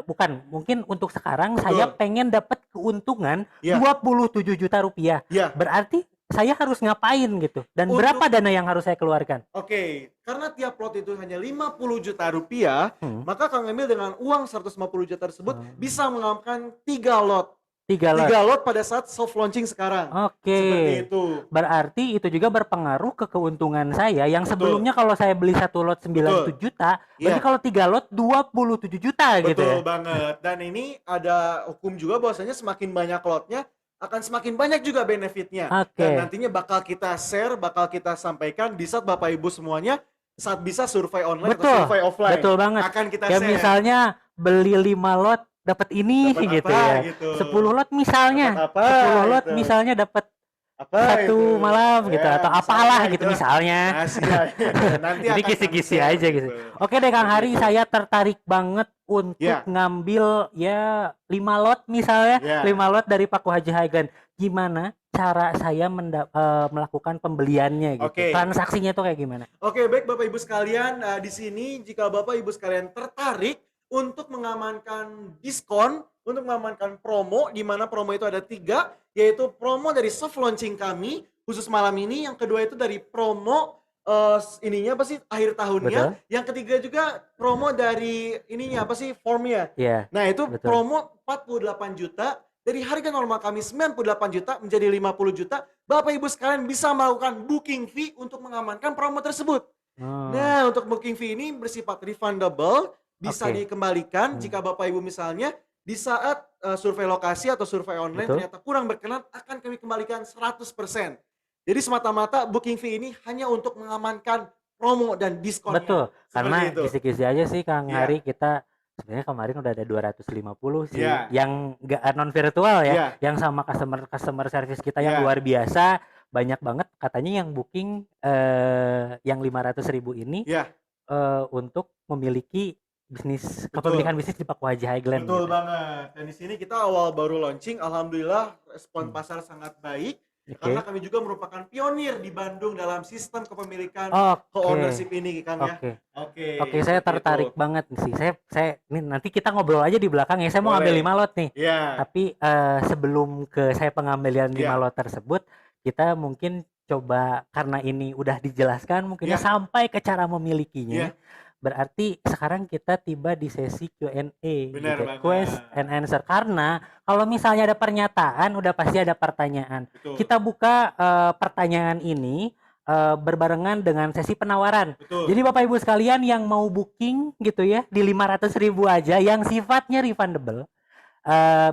bukan, mungkin untuk sekarang saya Betul. pengen dapat keuntungan Ya. 27 juta rupiah. Ya. Berarti saya harus ngapain gitu? Dan Untuk berapa dana yang harus saya keluarkan? Oke, karena tiap lot itu hanya 50 juta rupiah, Hmm. maka Kang Emil dengan uang 150 juta tersebut bisa mengamankan 3 lot. 3 lot. 3 lot pada saat soft launching sekarang. Seperti Oke. itu. Berarti itu juga berpengaruh ke keuntungan saya yang Betul. sebelumnya kalau saya beli satu lot 97 juta, berarti Iya. kalau 3 lot 27 juta gitu ya. Betul banget. Dan ini ada hukum juga bahwasanya semakin banyak lotnya akan semakin banyak juga benefitnya. Dan Oke. nantinya bakal kita share, bakal kita sampaikan di saat Bapak Ibu semuanya saat bisa survei online atau Betul. survei offline. Betul banget. Akan kita Kayak share. misalnya beli 5 lot dapat ini Dapat gitu apa ya. gitu. 10 lot misalnya. Dapat apa 10 lot gitu. misalnya dapat Apa satu itu? malam gitu Ya, atau misalnya apalah gitu itu. misalnya. Nah, siap. Nanti Jadi akan kisi-kisi kami share aja gitu. gitu. Oke deh Kang Hari, Begitu. saya tertarik banget untuk Ya. ngambil ya 5 lot misalnya, Ya. 5 lot dari Pak Haji Haiglen. Gimana cara saya melakukan pembeliannya gitu? Oke. Transaksinya tuh kayak gimana? Oke, baik Bapak Ibu sekalian, di sini jika Bapak Ibu sekalian tertarik untuk mengamankan diskon, untuk mengamankan promo, di mana promo itu ada 3, yaitu promo dari soft launching kami, khusus malam ini, yang kedua itu dari promo ininya apa sih, akhir tahunnya, Betul? yang ketiga juga promo dari ininya apa sih, formnya. Iya, Nah itu betul. promo 48 juta, dari harga normal kami 98 juta menjadi 50 juta, Bapak Ibu sekalian bisa melakukan booking fee untuk mengamankan promo tersebut. Oh, Nah, untuk booking fee ini bersifat refundable, bisa oke. dikembalikan jika Bapak Ibu misalnya di saat survei lokasi atau survei online Betul. ternyata kurang berkenan, akan kami kembalikan 100%. Jadi semata-mata booking fee ini hanya untuk mengamankan promo dan diskonnya. Betul, karena Seperti itu. kisi-kisi aja sih Kang Iya. Hari, kita sebenarnya kemarin udah ada 250 sih Iya. yang nggak non virtual ya, Iya. yang sama customer service kita yang Iya. luar biasa, banyak banget katanya yang booking yang 500.000 ini Iya. untuk memiliki bisnis, Betul. kepemilikan bisnis di Pak Haji Haiglen Betul gitu. banget. Dan di sini kita awal baru launching, alhamdulillah respon pasar sangat baik. Oke. Karena kami juga merupakan pionir di Bandung dalam sistem kepemilikan Oke. co-ownership ini, Kang ya. Oke. Oke. Oke, saya seperti tertarik itu. banget sih. Saya ini nanti kita ngobrol aja di belakang ya. Saya mau Boleh. ngambil 5 lot nih. Iya. Tapi sebelum ke saya pengambilan 5 Iya. lot tersebut, kita mungkin coba karena ini udah dijelaskan mungkin ya Iya. sampai ke cara memilikinya. Iya. Berarti sekarang kita tiba di sesi Q&A Benar gitu. banget. Quest and answer, karena kalau misalnya ada pernyataan udah pasti ada pertanyaan. Betul. Kita buka pertanyaan ini berbarengan dengan sesi penawaran. Betul. Jadi Bapak Ibu sekalian yang mau booking gitu ya di 500.000 aja yang sifatnya refundable,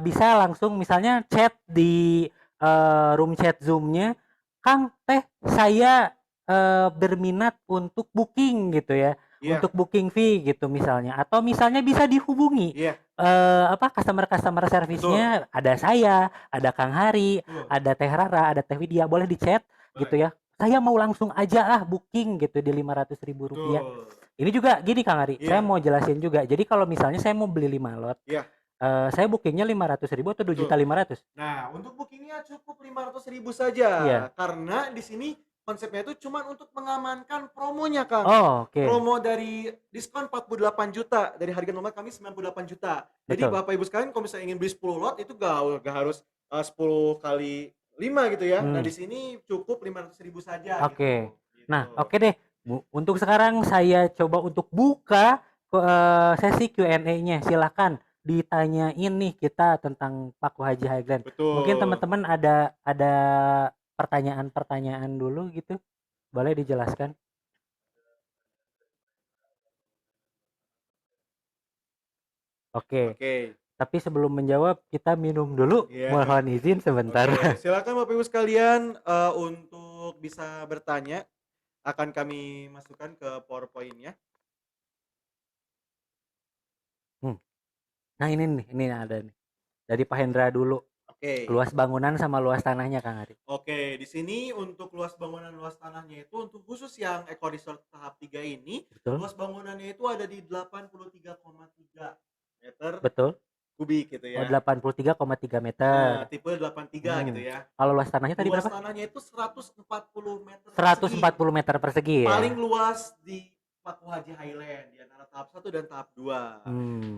bisa langsung misalnya chat di room chat Zoom-nya, Kang teh saya berminat untuk booking gitu ya, Iya. untuk booking fee gitu misalnya, atau misalnya bisa dihubungi Iya. customer service-nya, ada saya, ada Kang Hari, Betul. ada Teh Rara, ada Teh Widya, boleh di chat gitu ya. Saya mau langsung aja lah booking gitu di 500.000 rupiah. Betul. Ini juga gini Kang Hari, Iya. saya mau jelasin juga. Jadi kalau misalnya saya mau beli 5 lot, Iya. saya bookingnya 500.000 atau 2.500.000? Nah, untuk bookingnya cukup 500.000 saja. Iya. Karena di sini konsepnya itu cuma untuk mengamankan promonya, Kang. Oh, oke. Promo dari diskon 48 juta, dari harga normal kami 98 juta. Jadi Betul. Bapak Ibu sekalian kalau misalnya ingin beli 10 lot itu gak harus 10 kali 5 gitu ya. Nah, di sini cukup 500.000 saja Oke. gitu. Nah, oke deh. Untuk sekarang saya coba untuk buka sesi Q&A-nya. Silakan ditanyain nih kita tentang Pak Haji Haiglen. Betul. Mungkin teman-teman ada pertanyaan-pertanyaan dulu gitu. Boleh dijelaskan? Oke. Oke. Tapi sebelum menjawab kita minum dulu. Iya. Mohon izin sebentar. Oke, silakan Bapak Ibu sekalian untuk bisa bertanya, akan kami masukkan ke PowerPoint-nya. Nah, ini nih, ini ada nih. Dari Pak Hendra dulu. Oke. Luas bangunan sama luas tanahnya Kang Ari. Oke, di sini untuk luas bangunan luas tanahnya itu untuk khusus yang Eco Resort tahap 3 ini, Betul? luas bangunannya itu ada di 83,3 meter Betul? kubik gitu Oh, ya. 83,3 Nah, meter. tipe 83 gitu ya. Kalau luas tanahnya tadi Luas berapa? tanahnya itu 140 meter persegi. 140 meter persegi ya. Paling luas di Paku Haji Highland di antara tahap 1 dan tahap 2.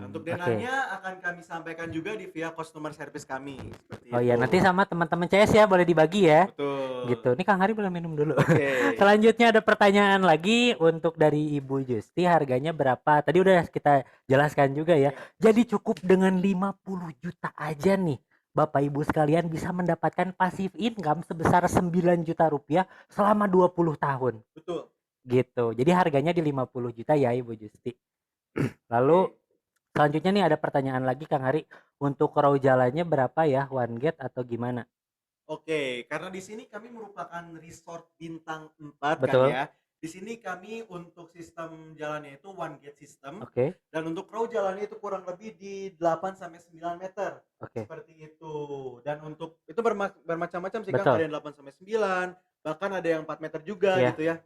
Untuk Oke. denanya akan kami sampaikan juga di via customer service kami seperti Oh iya, itu. nanti sama teman-teman CS ya boleh dibagi ya. Betul. Gitu. Ini Kang Hari boleh minum dulu. Oke. Selanjutnya ada pertanyaan lagi untuk dari Ibu Justi, harganya berapa? Tadi udah kita jelaskan juga ya. Jadi cukup dengan 50 juta aja nih. Bapak Ibu sekalian bisa mendapatkan passive income sebesar 9 juta rupiah selama 20 tahun. Betul. Gitu. Jadi harganya di 50 juta ya Ibu Justi. Lalu selanjutnya nih ada pertanyaan lagi Kang Hari. Untuk row jalannya berapa ya? One gate atau gimana? Oke, karena di sini kami merupakan resort bintang 4 Betul. kan ya. Di sini kami untuk sistem jalannya itu one gate system. Oke. Dan untuk row jalannya itu kurang lebih di 8 sampai 9 meter. Oke. Seperti itu. Dan untuk itu bermacam-macam sih kan, Betul. ada yang 8 sampai 9, bahkan ada yang 4 meter juga Iya. gitu ya.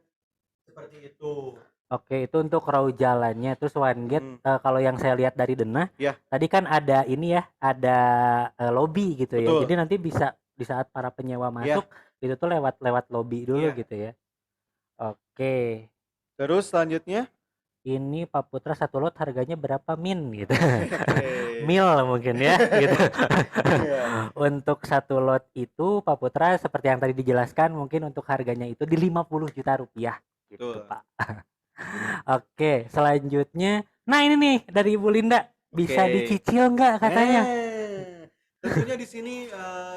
Seperti itu. Oke, itu untuk row jalannya. Terus one gate, kalau yang saya lihat dari denah, Ya. tadi kan ada ini ya, ada lobby gitu ya. Betul. Jadi nanti bisa di saat para penyewa masuk, itu tuh lewat lobby dulu Iya. gitu ya. Oke, Terus selanjutnya, ini Pak Putra satu lot harganya berapa min gitu. oke. Mil mungkin ya gitu. Iya. Untuk satu lot itu Pak Putra seperti yang tadi dijelaskan mungkin untuk harganya itu di 50 juta rupiah gitu Betul. Pak. Oke, selanjutnya. Nah ini nih dari Ibu Linda. Bisa Oke. dicicil nggak katanya? Tentunya di sini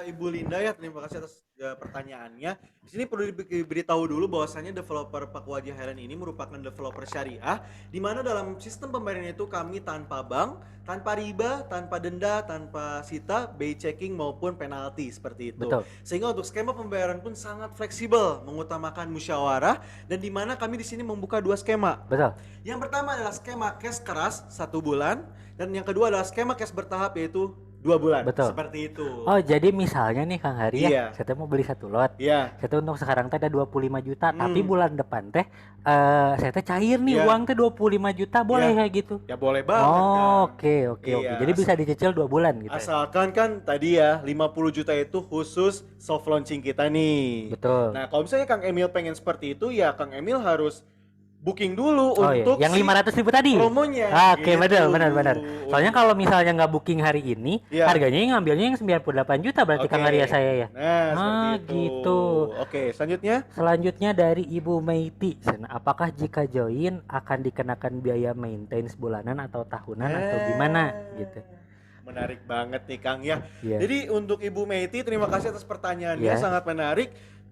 Ibu Linda ya, terima kasih atas pertanyaannya. Di sini perlu diberitahu dulu bahwasanya developer Paku Haji Highland ini merupakan developer syariah, di mana dalam sistem pembayaran itu kami tanpa bank, tanpa riba, tanpa denda, tanpa sita, BI checking maupun penalti seperti itu. Betul. Sehingga untuk skema pembayaran pun sangat fleksibel, mengutamakan musyawarah, dan di mana kami di sini membuka 2 skema. Betul. Yang pertama adalah skema cash keras 1 bulan, dan yang kedua adalah skema cash bertahap yaitu 2 bulan. Betul. Seperti itu. Oh jadi misalnya nih Kang Hari Iya. ya, saya mau beli satu lot. Iya. Saya tuh untuk sekarang teh ada 25 juta, tapi bulan depan teh saya teh cair Iya. nih uang teh 25 juta, boleh Iya. kayak gitu? Ya boleh banget Oh, kan. oke. Iya. Jadi bisa dicicil 2 bulan gitu. Ya? Asalkan kan tadi ya 50 juta itu khusus soft launching kita nih. Betul. Nah kalau misalnya Kang Emil pengen seperti itu ya Kang Emil harus booking dulu Oh iya, untuk yang 500 ribu tadi. promonya. Oke, gitu. benar. Soalnya kalau misalnya nggak booking hari ini, Iya. harganya ngambilnya yang 98 juta berarti Kang Oke. Arya saya ya. Nah seperti itu. gitu. Oke selanjutnya. Selanjutnya dari Ibu Meiti, apakah jika join akan dikenakan biaya maintenance bulanan atau tahunan atau gimana gitu? Menarik banget nih Kang ya. Iya. Jadi untuk Ibu Meiti terima kasih atas pertanyaannya, Iya. sangat menarik.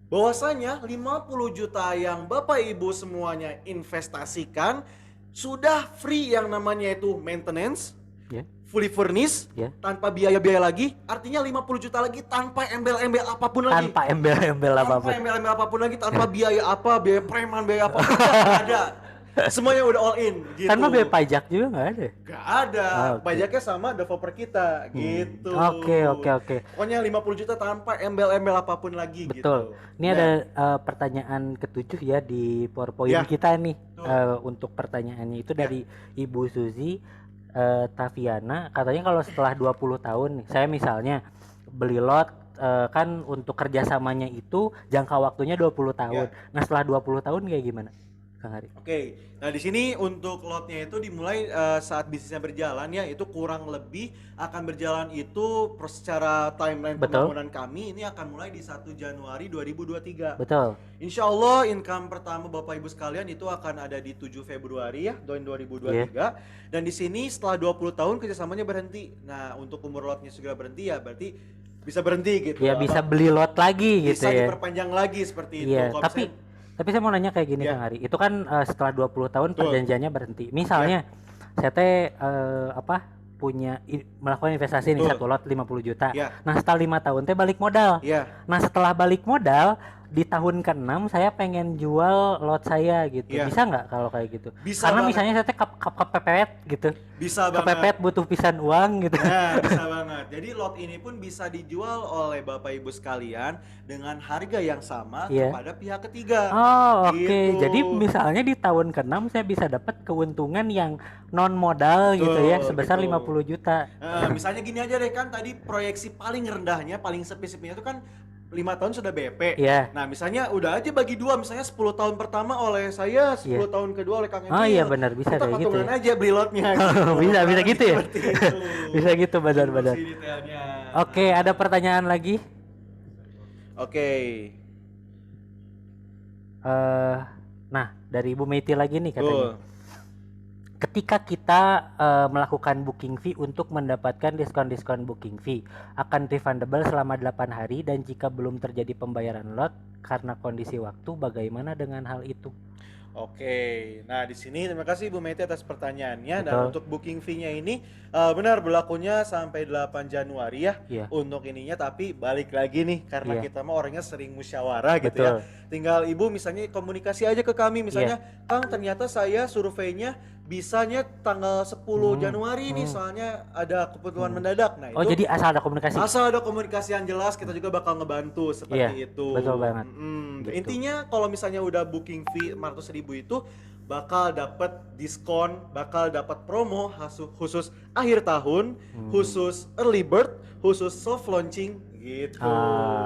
Bahwasanya 50 juta yang Bapak Ibu semuanya investasikan sudah free yang namanya itu maintenance, Iya. fully furnished, Iya. tanpa biaya-biaya lagi, artinya 50 juta lagi tanpa embel-embel apapun lagi. Tanpa embel-embel Tanpa apapun. embel-embel apapun lagi, tanpa biaya apa, biaya preman, biaya apa, nggak ada. Semuanya udah all in gitu. Tanpa biaya pajak juga nggak ada. Gak ada, Oke. pajaknya sama developer kita gitu. Oke. Pokoknya 50 juta tanpa embel-embel apapun lagi Betul. gitu. Ini ada pertanyaan ketujuh ya di PowerPoint Ya. kita nih. Betul. Untuk pertanyaannya itu dari Ibu Suzy Taviana, katanya kalau setelah 20 tahun nih, saya misalnya beli lot kan untuk kerjasamanya itu jangka waktunya 20 tahun. Nah setelah 20 tahun kayak gimana Kang Hari? Oke, nah di sini untuk lotnya itu dimulai saat bisnisnya berjalan ya, itu kurang lebih akan berjalan itu secara timeline Betul. pembangunan kami ini akan mulai di 1 Januari 2023. Betul. Insya Allah income pertama Bapak Ibu sekalian itu akan ada di 7 Februari ya, tahun 2023. Dan di sini setelah 20 tahun kerjasamanya berhenti. Nah untuk umur lotnya segera berhenti ya berarti bisa berhenti gitu. Ya bisa beli lot lagi gitu bisa ya. diperpanjang lagi seperti itu. Iya, Kalau tapi saya mau nanya kayak gini Ya. Kang Ari. Itu kan setelah 20 tahun Betul. perjanjiannya berhenti. Misalnya saya teh melakukan investasi nih Betul. satu lot 50 juta. Ya. Nah, setelah 5 tahun teh balik modal. Iya. Nah, setelah balik modal di tahun ke-6 saya pengen jual lot saya gitu. Iya. Bisa nggak kalau kayak gitu? Bisa Karena banget. misalnya saya teh kepepet gitu. Bisa Kepepet banget. butuh pisan uang gitu. Nah, bisa banget. Jadi lot ini pun bisa dijual oleh Bapak Ibu sekalian dengan harga yang sama Iya. kepada pihak ketiga. Oh, oke. Gitu. Jadi misalnya di tahun ke-6 saya bisa dapat keuntungan yang non modal gitu ya, Betul, sebesar gitu. 50 juta. Misalnya gini aja deh, kan tadi proyeksi paling rendahnya, paling sepi-sepinya itu kan 5 tahun sudah BP. Iya. Nah, misalnya udah aja bagi dua, misalnya 10 tahun pertama oleh saya, 10 Iya. tahun kedua oleh Kang Emil. Oh iya benar, bisa Kita kayak gitu patungan ya. aja beli lotnya. Bisa gitu ya? Seperti itu. Bisa gitu benar-benar. Itu sih detailnya. Oke, ada pertanyaan lagi? Oke. Nah, dari Ibu Meiti lagi nih katanya. Betul. Ketika kita melakukan booking fee untuk mendapatkan diskon-diskon booking fee, akan refundable selama 8 hari dan jika belum terjadi pembayaran lot karena kondisi waktu, bagaimana dengan hal itu? Oke, nah di sini terima kasih Bu Meti atas pertanyaannya. Dan Betul. untuk booking fee-nya ini benar berlakunya sampai 8 Januari ya Iya. untuk ininya. Tapi balik lagi nih, karena Iya. kita mah orangnya sering musyawarah gitu ya. Betul. Tinggal Ibu misalnya komunikasi aja ke kami, misalnya Kang ternyata saya surveinya bisanya tanggal 10 Januari nih, soalnya ada kebutuhan mendadak. Nah Oh, itu jadi asal ada komunikasi. asal ada komunikasi yang jelas, kita juga bakal ngebantu seperti Iya, itu. betul banget. Gitu. Intinya kalau misalnya udah booking fee 400.000 itu bakal dapat diskon, bakal dapat promo khusus akhir tahun, khusus early bird, khusus soft launching gitu.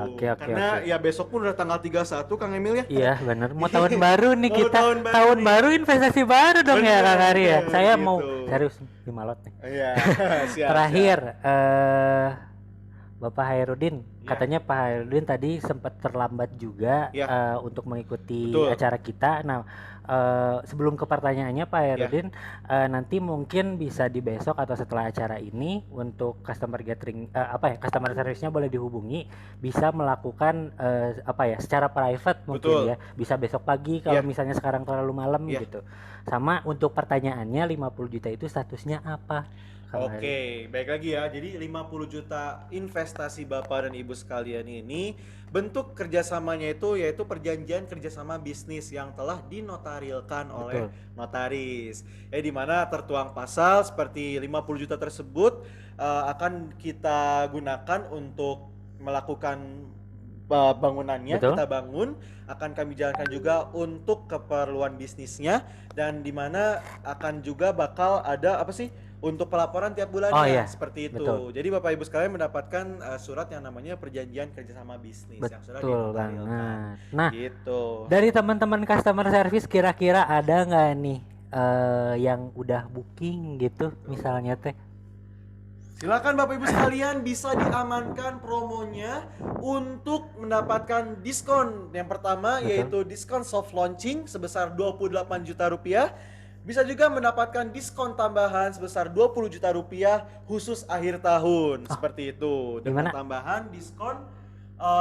Oke. Karena ya besok pun udah tanggal 31 Kang Emil ya. Iya benar, mau tahun baru nih Mau kita. tahun baru Tahun nih. baru investasi baru dong ya Bener, Kang Ari ya. bener, Saya gitu. mau serius 5 lot nih. Iya, siap. Terakhir Bapak Hairudin, Ya. katanya Pak Hairudin tadi sempat terlambat juga Ya. untuk mengikuti Betul. acara kita. Nah, sebelum ke pertanyaannya Pak Hairudin, nanti mungkin bisa di besok atau setelah acara ini untuk customer gathering, customer service-nya boleh dihubungi, bisa melakukan secara private mungkin Betul. ya, bisa besok pagi kalau Ya. misalnya sekarang terlalu malam Ya. gitu. Sama untuk pertanyaannya 50 juta itu statusnya apa? Kang Ari? Oke, baik lagi ya. Jadi 50 juta investasi Bapak dan Ibu sekalian ini bentuk kerjasamanya itu yaitu perjanjian kerjasama bisnis yang telah dinotarilkan oleh notaris. Di mana tertuang pasal seperti 50 juta tersebut akan kita gunakan untuk melakukan bangunannya. Betul. Kita bangun, akan kami jalankan juga untuk keperluan bisnisnya, dan di mana akan juga bakal ada untuk pelaporan tiap bulannya. Oh, iya. Seperti itu. Betul. Jadi Bapak Ibu sekalian mendapatkan surat yang namanya perjanjian kerjasama bisnis yang sudah Betul dinotarilkan. banget. Nah, Gitu. dari teman-teman customer service kira-kira ada nggak nih yang udah booking gitu misalnya teh? Silakan Bapak Ibu sekalian, bisa diamankan promonya untuk mendapatkan diskon. Yang pertama yaitu diskon soft launching sebesar 28 juta rupiah. Bisa juga mendapatkan diskon tambahan sebesar 20 juta rupiah khusus akhir tahun. Seperti itu. Dengan Gimana? tambahan diskon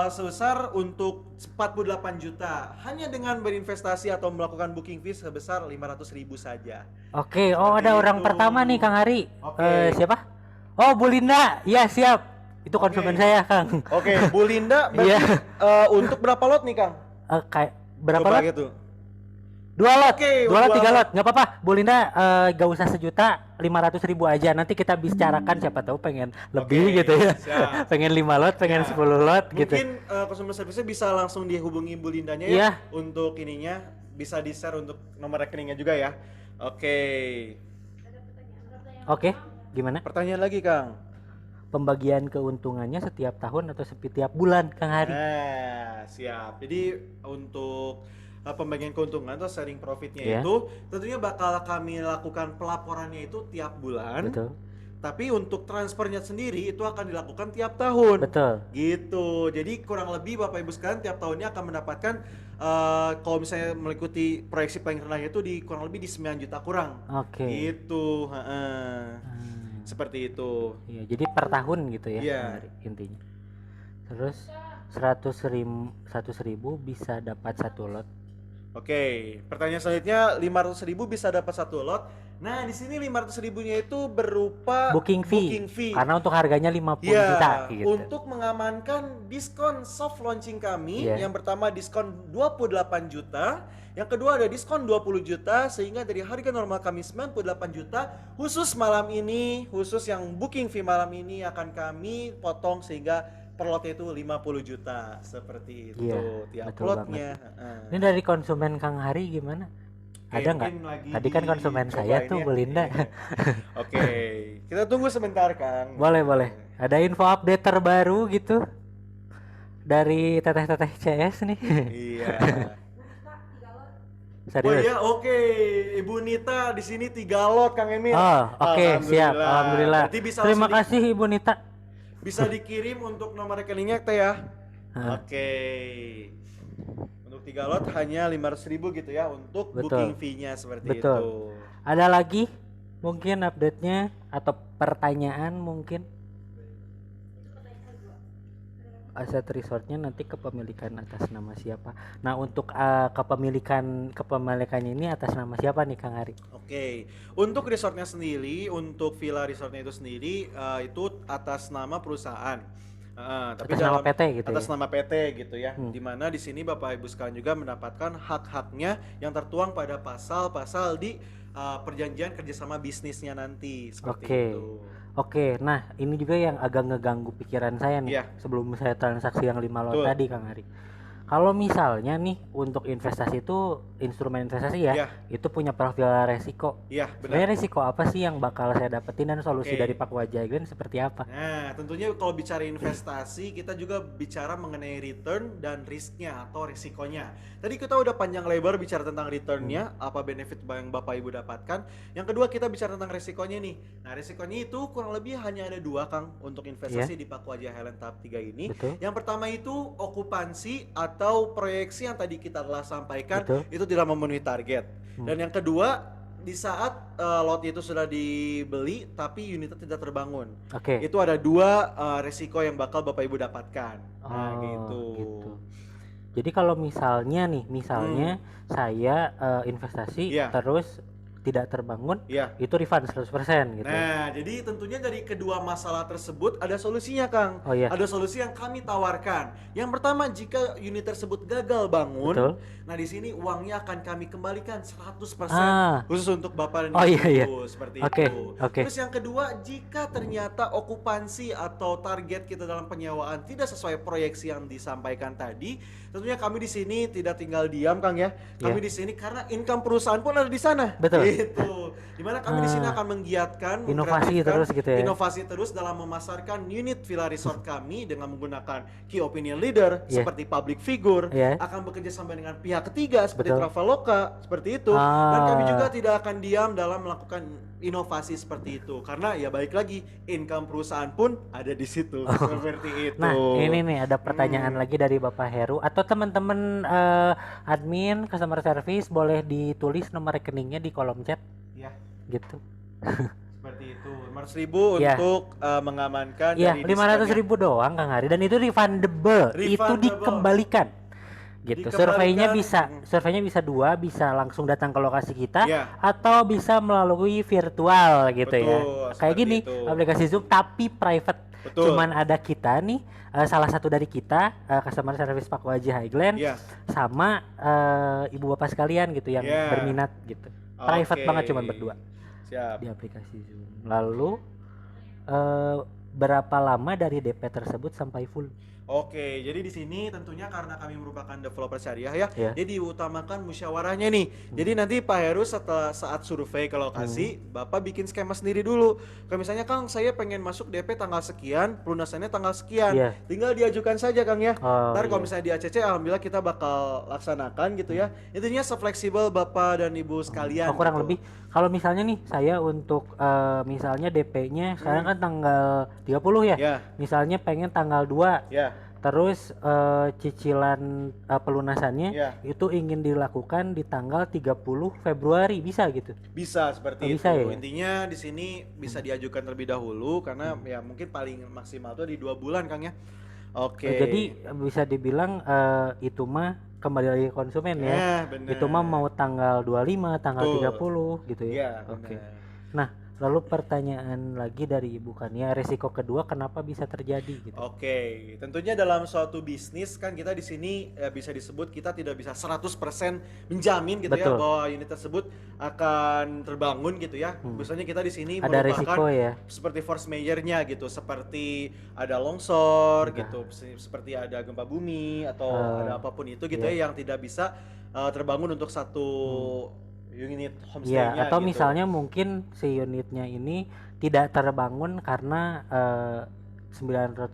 sebesar untuk 48 juta hanya dengan berinvestasi atau melakukan booking fee sebesar 500.000 saja. Oke, oh Seperti ada orang itu. pertama nih Kang Hari. Oke. Siapa? Oh, Bu Linda. Ya, siap. Itu konsumen Oke. saya, Kang. Oke, Bu Linda, berarti Iya. untuk berapa lot nih, Kang? Kayak berapa Coba lot? gitu. 2 lot. Oke, 2 lot, dua 3 lot. lot. Nggak apa-apa. Bu Linda gak usah 1 juta, 500.000 aja. Nanti kita bicarakan, siapa tahu pengen lebih Oke, gitu ya. siap. Pengen 5 lot, pengen Ya. 10 lot gitu. Mungkin customer service-nya bisa langsung dihubungi Bu Lindanya Iya. ya untuk ininya, bisa di-share untuk nomor rekeningnya juga ya. Oke. Oke, gimana? Pertanyaan lagi, Kang. Pembagian keuntungannya setiap tahun atau setiap bulan, Kang Hari? Nah, siap. Jadi untuk pembagian keuntungan atau sharing profitnya Iya. itu tentunya bakal kami lakukan pelaporannya itu tiap bulan. Betul. Tapi untuk transfernya sendiri itu akan dilakukan tiap tahun. Betul. Gitu. Jadi kurang lebih Bapak Ibu sekalian tiap tahunnya akan mendapatkan kalau misalnya mengikuti proyeksi paling rendahnya itu di kurang lebih di 9 juta kurang. Oke. Gitu, heeh. Seperti itu. Iya, jadi per tahun gitu ya, Iya. Kang Ari, intinya. Terus 100.000 bisa dapat 1 lot. Oke, pertanyaan selanjutnya 500.000 bisa dapat 1 lot. Nah, di sini 500.000-nya itu berupa Booking fee. Karena untuk harganya 50 ya, juta gitu. untuk mengamankan diskon soft launching kami, Iya. yang pertama diskon 28 juta, yang kedua ada diskon 20 juta, sehingga dari harga normal kami 98 juta, khusus malam ini, khusus yang booking fee malam ini akan kami potong sehingga per lotnya itu 50 juta, seperti itu Iya, tiap betul lotnya. Ini dari konsumen Kang Hari gimana? Ada nggak? Mungkin lagi Tadi kan konsumen saya dicobain tuh ya. Belinda. Oke, kita tunggu sebentar Kang. Boleh. Ada info update terbaru gitu dari teteh-teteh CS nih. Iya. Oh Serius? iya, oke. Ibu Nita di sini 3 lot Kang Emil. Oh, oke, siap. Alhamdulillah. Berarti bisa Terima langsung kasih Ibu Nita. bisa dikirim untuk nomor rekeningnya teh ya. Hah. Oke. Untuk 3 lot hanya 500.000 gitu ya untuk Betul. booking fee-nya seperti Betul. itu. Ada lagi mungkin update-nya atau pertanyaan mungkin? Aset resortnya nanti kepemilikan atas nama siapa? Nah, untuk kepemilikannya ini atas nama siapa nih Kang Hari? Oke, untuk resortnya sendiri, untuk villa resortnya itu sendiri itu atas nama perusahaan. Tapi Atas nama PT gitu atas ya? nama PT gitu ya. Hmm. Dimana di sini Bapak Ibu sekalian juga mendapatkan hak-haknya yang tertuang pada pasal-pasal di perjanjian kerjasama bisnisnya nanti seperti Oke. itu. Oke, nah ini juga yang agak ngeganggu pikiran saya nih Iya. sebelum saya transaksi yang 5 lot Betul. tadi Kang Hari. Kalau misalnya nih untuk investasi itu instrumen investasi ya, Iya. itu punya profil resiko. Iya, Sebenarnya benar. resiko apa sih yang bakal saya dapetin dan solusi Oke. dari Pak Wajaglen seperti apa? Nah, tentunya kalau bicara investasi, kita juga bicara mengenai return dan risknya atau risikonya. Tadi kita udah panjang lebar bicara tentang returnnya, apa benefit yang Bapak Ibu dapatkan. Yang kedua kita bicara tentang risikonya nih. Nah, risikonya itu kurang lebih hanya ada 2 Kang untuk investasi di Pakuaja Highland tahap 3 ini. Betul. Yang pertama itu okupansi atau proyeksi yang tadi kita telah sampaikan, Betul. itu tidak memenuhi target. Dan yang kedua, di saat lot itu sudah dibeli tapi unitnya tidak terbangun. Oke. Itu ada 2 resiko yang bakal Bapak Ibu dapatkan. Nah, Oh, gitu. Jadi kalau misalnya saya investasi Iya. terus tidak terbangun, Iya. itu refund 100% gitu. Nah, jadi tentunya dari kedua masalah tersebut ada solusinya, Kang. Oh iya. Ada solusi yang kami tawarkan. Yang pertama, jika unit tersebut gagal bangun, Betul. nah di sini uangnya akan kami kembalikan 100% Ah. khusus untuk Bapak dan Oh, Ibu, iya. seperti Oke, itu. oke. Terus yang kedua, jika ternyata okupansi atau target kita dalam penyewaan tidak sesuai proyeksi yang disampaikan tadi, tentunya kami di sini tidak tinggal diam, Kang ya. Kami Iya. di sini karena income perusahaan pun ada di sana. Betul. Gitu. Dimana kami di sini akan menggiatkan, Inovasi mengkreatifkan, terus gitu ya. inovasi terus dalam memasarkan unit villa resort kami dengan menggunakan key opinion leader Iya. seperti public figure, Iya. akan bekerja sama dengan pihak ketiga seperti Betul. Traveloka, seperti itu. Dan kami Ah. juga tidak akan diam dalam melakukan inovasi seperti itu karena ya baik lagi income perusahaan pun ada di situ seperti itu. Nah, ini nih ada pertanyaan lagi dari Bapak Heru atau teman-teman admin customer service boleh ditulis nomor rekeningnya di kolom chat Ya, gitu. seperti itu. 500.000 Ya. untuk mengamankan Iya, dari 500.000 doang Kang Hari dan itu refundable. Itu Refundable. dikembalikan. Gitu. Dikembalikan. Surveinya bisa 2, bisa langsung datang ke lokasi kita Iya. atau bisa melalui virtual gitu Betul, ya. Kayak seperti gini, itu. aplikasi Zoom tapi private. Betul. Cuman ada kita nih, salah satu dari kita, customer service Pak Waji Highland Iya. sama ibu bapak sekalian gitu yang Iya. berminat gitu. Private Oke. banget cuman berdua Siap. di aplikasi Zoom. Lalu berapa lama dari DP tersebut sampai full? Oke, jadi di sini tentunya karena kami merupakan developer syariah ya, Ya. jadi diutamakan musyawarahnya nih. Jadi nanti Pak Heru setelah saat survei ke lokasi, Bapak bikin skema sendiri dulu. Kayak misalnya Kang, saya pengen masuk DP tanggal sekian, pelunasannya tanggal sekian. Iya. Tinggal diajukan saja Kang ya. Oh, Ntar kalau iya. misalnya di ACC, alhamdulillah kita bakal laksanakan gitu ya. Intinya sefleksibel Bapak dan Ibu sekalian. Oh, kurang gitu. lebih kalau misalnya nih saya untuk misalnya DP-nya sekarang kan tanggal 30 ya. Ya, Misalnya pengen tanggal 2. ya, Terus cicilan pelunasannya ya. itu ingin dilakukan di tanggal 30 Februari bisa gitu. Bisa seperti Oh, itu. bisa ya? Intinya di sini bisa diajukan terlebih dahulu karena ya mungkin paling maksimal tuh di 2 bulan Kang ya. Oke. Jadi bisa dibilang itu mah kembali lagi ke konsumen ya. bener. Itu mah mau tanggal 25, tanggal Betul. 30 gitu ya. Iya, Oke. bener. Nah, lalu pertanyaan lagi dari Ibu kan ya, resiko kedua kenapa bisa terjadi gitu. Oke, tentunya dalam suatu bisnis kan kita di sini bisa disebut kita tidak bisa 100% menjamin gitu ya Betul. bahwa unit tersebut akan terbangun gitu ya. Misalnya kita di sini Ada merupakan resiko ya. seperti force major-nya gitu, seperti ada longsor Enggak. gitu, seperti ada gempa bumi atau Eh, ada apapun itu gitu iya. ya yang tidak bisa terbangun untuk satu unit Iya, homestay-nya atau gitu. misalnya mungkin si unitnya ini tidak terbangun karena 900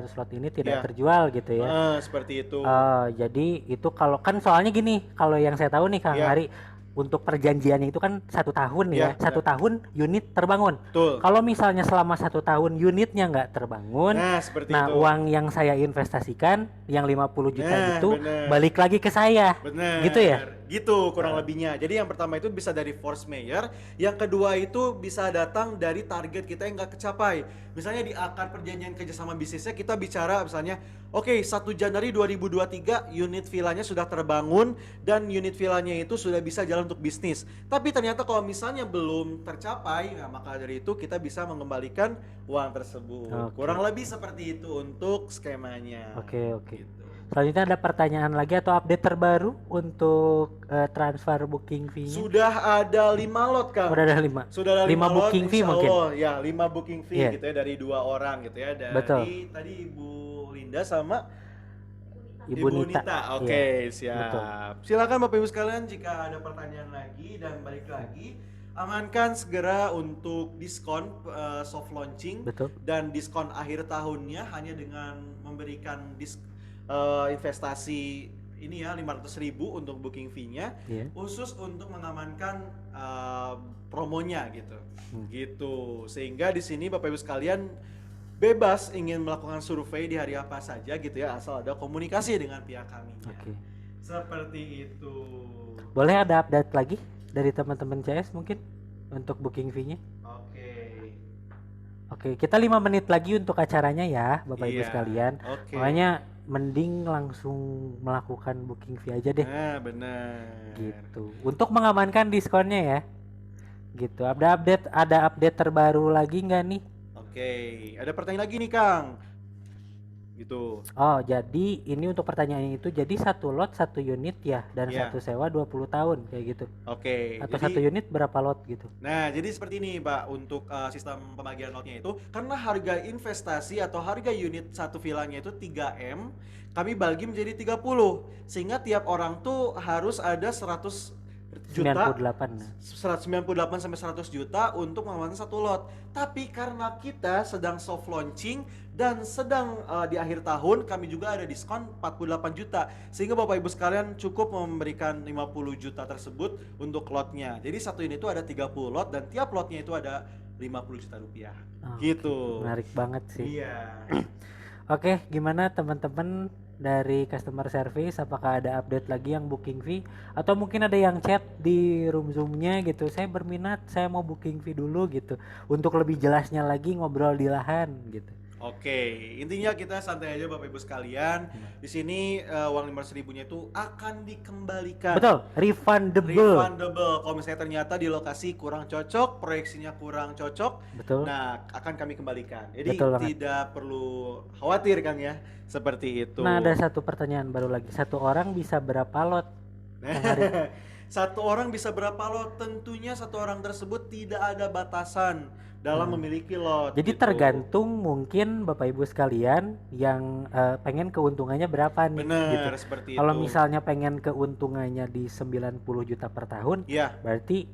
slot ini tidak Iya. terjual gitu ya. Seperti itu. Jadi itu kalau kan soalnya gini, kalau yang saya tahu nih Kang Iya. Hari, untuk perjanjiannya itu kan 1 tahun Iya, ya, 1 tahun unit terbangun. Betul. Kalau misalnya selama 1 tahun unitnya nggak terbangun, Nah, seperti nah itu. uang yang saya investasikan yang 50 juta Nah, itu bener. balik lagi ke saya. Bener. Gitu ya? Gitu kurang lebihnya. Jadi yang pertama itu bisa dari force mayor, yang kedua itu bisa datang dari target kita yang nggak kecapai. Misalnya di akar perjanjian kerjasama bisnisnya kita bicara misalnya, oke 1 Januari 2023 unit villanya sudah terbangun dan unit villanya itu sudah bisa jalan untuk bisnis. Tapi ternyata kalau misalnya belum tercapai, nah maka dari itu kita bisa mengembalikan uang tersebut. Oke. Kurang lebih seperti itu untuk skemanya. Oke, oke. Gitu. Selanjutnya ada pertanyaan lagi atau update terbaru untuk transfer booking fee-nya? Sudah ada 5 lot Kang. Udah ada 5. Sudah ada 5 lot, booking fee insya mungkin. Allah. Ya 5 booking fee Iya. gitu ya dari 2 orang gitu ya. Dari Betul. tadi Ibu Linda sama Ibu Nita. Oke, Iya, siap. betul. Silakan Bapak Ibu sekalian jika ada pertanyaan lagi dan balik lagi, amankan segera untuk diskon soft launching Betul. dan diskon akhir tahunnya hanya dengan memberikan investasi ini ya 500.000 untuk booking fee-nya Iya. khusus untuk mengamankan promonya gitu. Hmm. Gitu. Sehingga di sini Bapak Ibu sekalian bebas ingin melakukan survei di hari apa saja gitu ya, asal ada komunikasi dengan pihak kami. Oke. Seperti itu. Boleh ada update lagi dari teman-teman CS mungkin untuk booking fee-nya? Oke. Oke, kita 5 menit lagi untuk acaranya ya, Bapak Ibu Iya, sekalian. oke. Makanya mending langsung melakukan booking fee aja deh. Nah, benar. Gitu. Untuk mengamankan diskonnya ya. Gitu. Ada update terbaru lagi nggak nih? Oke, ada pertanyaan lagi nih Kang. Gitu. Oh, jadi ini untuk pertanyaannya itu jadi 1 lot 1 unit ya dan Iya. 1 sewa 20 tahun kayak gitu. Oke. Atau jadi- 1 unit berapa lot gitu? Nah, jadi seperti ini, Pak, untuk sistem pembagian lotnya itu karena harga investasi atau harga unit satu villanya itu 3M, kami bagi menjadi 30. Sehingga tiap orang tuh harus ada 100 juta 98. 198 sampai 100 juta untuk mengamankan satu lot. Tapi karena kita sedang soft launching dan sedang di akhir tahun, kami juga ada diskon 48 juta. Sehingga Bapak Ibu sekalian cukup memberikan 50 juta tersebut untuk lotnya. Jadi satu unit itu ada 30 lot dan tiap lotnya itu ada 50 juta rupiah. Oke, Gitu. menarik banget sih. Iya. Oke, gimana teman-teman dari customer service? Apakah ada update lagi yang booking fee? Atau mungkin ada yang chat di room Zoom-nya gitu. Saya berminat, saya mau booking fee dulu gitu. Untuk lebih jelasnya lagi ngobrol di lahan gitu. Oke, intinya kita santai aja Bapak Ibu sekalian. Di sini uang 500.000-nya itu akan dikembalikan. Betul, refundable. Refundable. Kalau misalnya ternyata di lokasi kurang cocok, proyeksinya kurang cocok, Betul. nah akan kami kembalikan. Jadi Betul banget. tidak perlu khawatir Kang ya, seperti itu. Nah, ada satu pertanyaan baru lagi. 1 orang bisa berapa lot? Satu orang bisa berapa lot? Tentunya satu orang tersebut tidak ada batasan dalam memiliki lot. Jadi gitu. tergantung mungkin Bapak Ibu sekalian yang pengen keuntungannya berapa nih Benar, gitu. seperti Kalau itu. misalnya pengen keuntungannya di 90 juta per tahun, Iya, berarti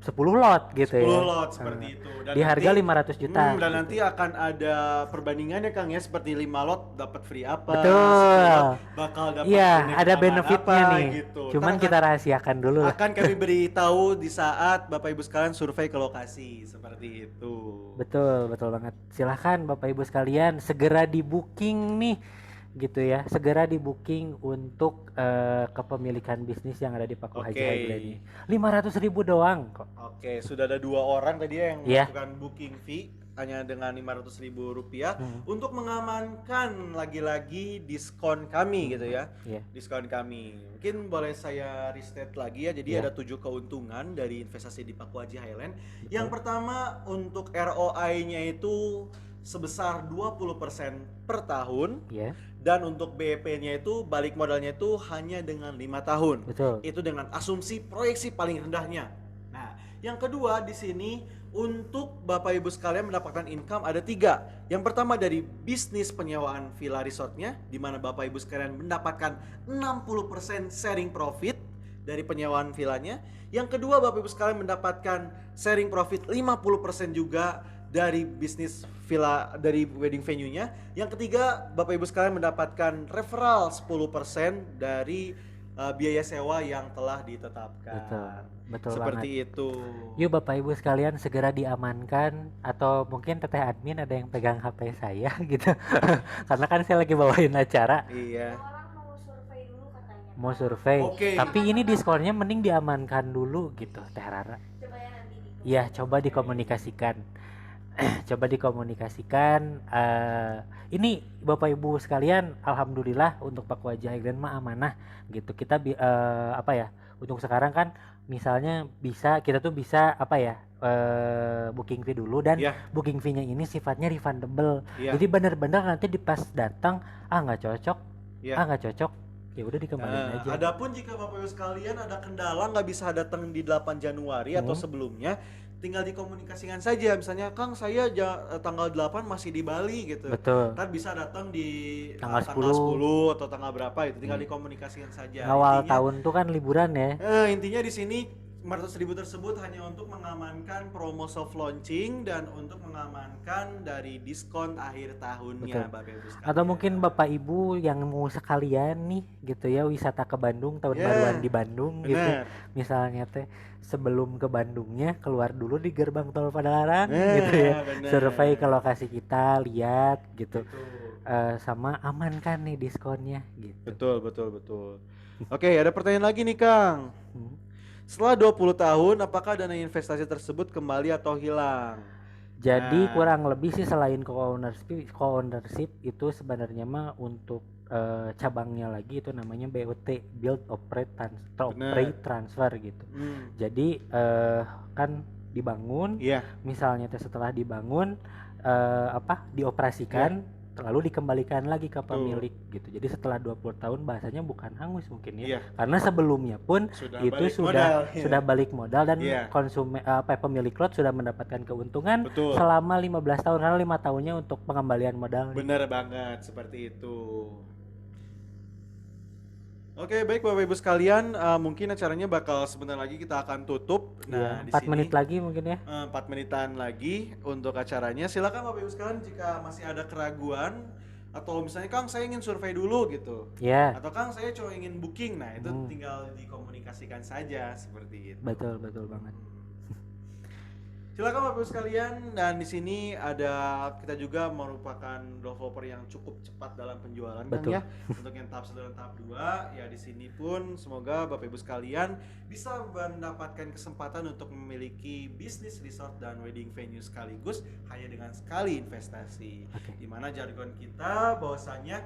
10 lot gitu 10 ya. lot seperti itu. Dan Di harga nanti- 500 juta. dan gitu. nanti akan ada perbandingannya Kang ya, seperti 5 lot dapat free apa, Betul. 10 lot bakal dapat Iya, unit ada tambahan benefitnya apa, nih. gitu. Cuman Ntar kita rahasiakan dulu lah. akan kami beritahu di saat Bapak Ibu sekalian survei ke lokasi seperti itu. Betul, betul banget. Silahkan Bapak Ibu sekalian segera di booking nih gitu ya. Segera di booking untuk kepemilikan bisnis yang ada di Paku Haji Oke. Haiglen ini. 500.000 doang kok. Oke, sudah ada 2 orang tadi yang Iya. melakukan booking fee. hanya dengan Rp500.000 Hmm. untuk mengamankan lagi-lagi diskon kami gitu ya. Iya. Diskon kami. Mungkin boleh saya restate lagi ya. Jadi Iya. ada 7 keuntungan dari investasi di Paku Haji Highland. Betul. Yang pertama untuk ROI-nya itu sebesar 20% per tahun. Iya. Dan untuk BEP-nya itu balik modalnya itu hanya dengan 5 tahun. Betul. Itu dengan asumsi proyeksi paling rendahnya. Nah, yang kedua di sini untuk Bapak Ibu sekalian mendapatkan income ada 3. Yang pertama dari bisnis penyewaan villa resortnya, di mana Bapak Ibu sekalian mendapatkan 60% sharing profit dari penyewaan villanya. Yang kedua Bapak Ibu sekalian mendapatkan sharing profit 50% juga dari bisnis villa dari wedding venue-nya. Yang ketiga Bapak Ibu sekalian mendapatkan referral 10% dari biaya sewa yang telah ditetapkan. Betul Seperti banget. itu. Yuk Bapak Ibu sekalian segera diamankan, atau mungkin teteh admin ada yang pegang HP saya gitu. Karena kan saya lagi bawain acara, Iya. Orang mau survei dulu katanya. mau survei. Oke. Tapi ini diskonnya mending diamankan dulu gitu, Teh Rara. Coba ya nanti di. Iya, coba dikomunikasikan. Coba dikomunikasikan. Ini Bapak Ibu sekalian, alhamdulillah untuk Paku Haji Highland mah amanah gitu. Kita apa ya? Untuk sekarang kan misalnya kita tuh bisa apa ya? Booking fee dulu, dan Iya. booking fee-nya ini sifatnya refundable. Iya. Jadi benar-benar nanti di pas datang nggak cocok, Iya. nggak cocok, ya udah dikembaliin aja. Adapun jika Bapak Ibu sekalian ada kendala nggak bisa datang di 8 Januari atau sebelumnya, tinggal dikomunikasikan saja. Misalnya, Kang saya tanggal 8 masih di Bali gitu. Betul. Ntar bisa datang di Tanggal tanggal 10. 10 atau tanggal berapa itu, tinggal dikomunikasikan saja. Awal tahun tuh kan liburan ya. Intinya di sini 500.000 tersebut hanya untuk mengamankan promo soft launching dan untuk mengamankan dari diskon akhir tahunnya. Betul. Bapak Ibu sekalian. Atau mungkin Bapak Ibu yang mau sekalian nih gitu ya, wisata ke Bandung, tahun Yeah. baruan di Bandung gitu. Bener. Misalnya teh sebelum ke Bandungnya keluar dulu di gerbang tol Padalarang Nah, gitu ya. bener. Survei ke lokasi kita, lihat gitu. Betul. Sama amankan nih diskonnya gitu. Betul. Oke, ada pertanyaan lagi nih Kang. Hmm. Setelah 20 tahun, apakah dana investasi tersebut kembali atau hilang? Jadi Nah. kurang lebih sih selain co-ownership itu sebenarnya mah untuk cabangnya lagi itu namanya BOT, Build Operate Transfer gitu. Jadi kan dibangun, Iya. misalnya setelah dibangun dioperasikan, lalu dikembalikan lagi ke pemilik gitu. Jadi setelah 20 tahun bahasanya bukan hangus mungkin ya. Iya. Karena sebelumnya pun Sudah itu balik sudah modal, iya. sudah balik modal, dan Iya. pemilik lot sudah mendapatkan keuntungan Betul. selama 15 tahun, karena 5 tahunnya untuk pengembalian modal. Benar banget, seperti itu. Oke, baik Bapak Ibu sekalian, mungkin acaranya bakal sebentar lagi kita akan tutup. Iya, Nah, di 4 sini menit lagi mungkin ya. 4 menitan lagi untuk acaranya. Silakan Bapak Ibu sekalian jika masih ada keraguan atau misalnya Kang saya ingin survei dulu gitu. Ya, Atau Kang saya cuma ingin booking. Nah, itu Hmm. tinggal dikomunikasikan saja seperti itu. betul banget. Silakan Bapak Ibu sekalian, dan di sini ada kita juga merupakan developer yang cukup cepat dalam penjualan kan Betul. ya. Untuk yang tahap 1 dan tahap 2 ya, di sini pun semoga Bapak Ibu sekalian bisa mendapatkan kesempatan untuk memiliki bisnis resort dan wedding venue sekaligus hanya dengan sekali investasi. Oke. Di mana jargon kita bahwasanya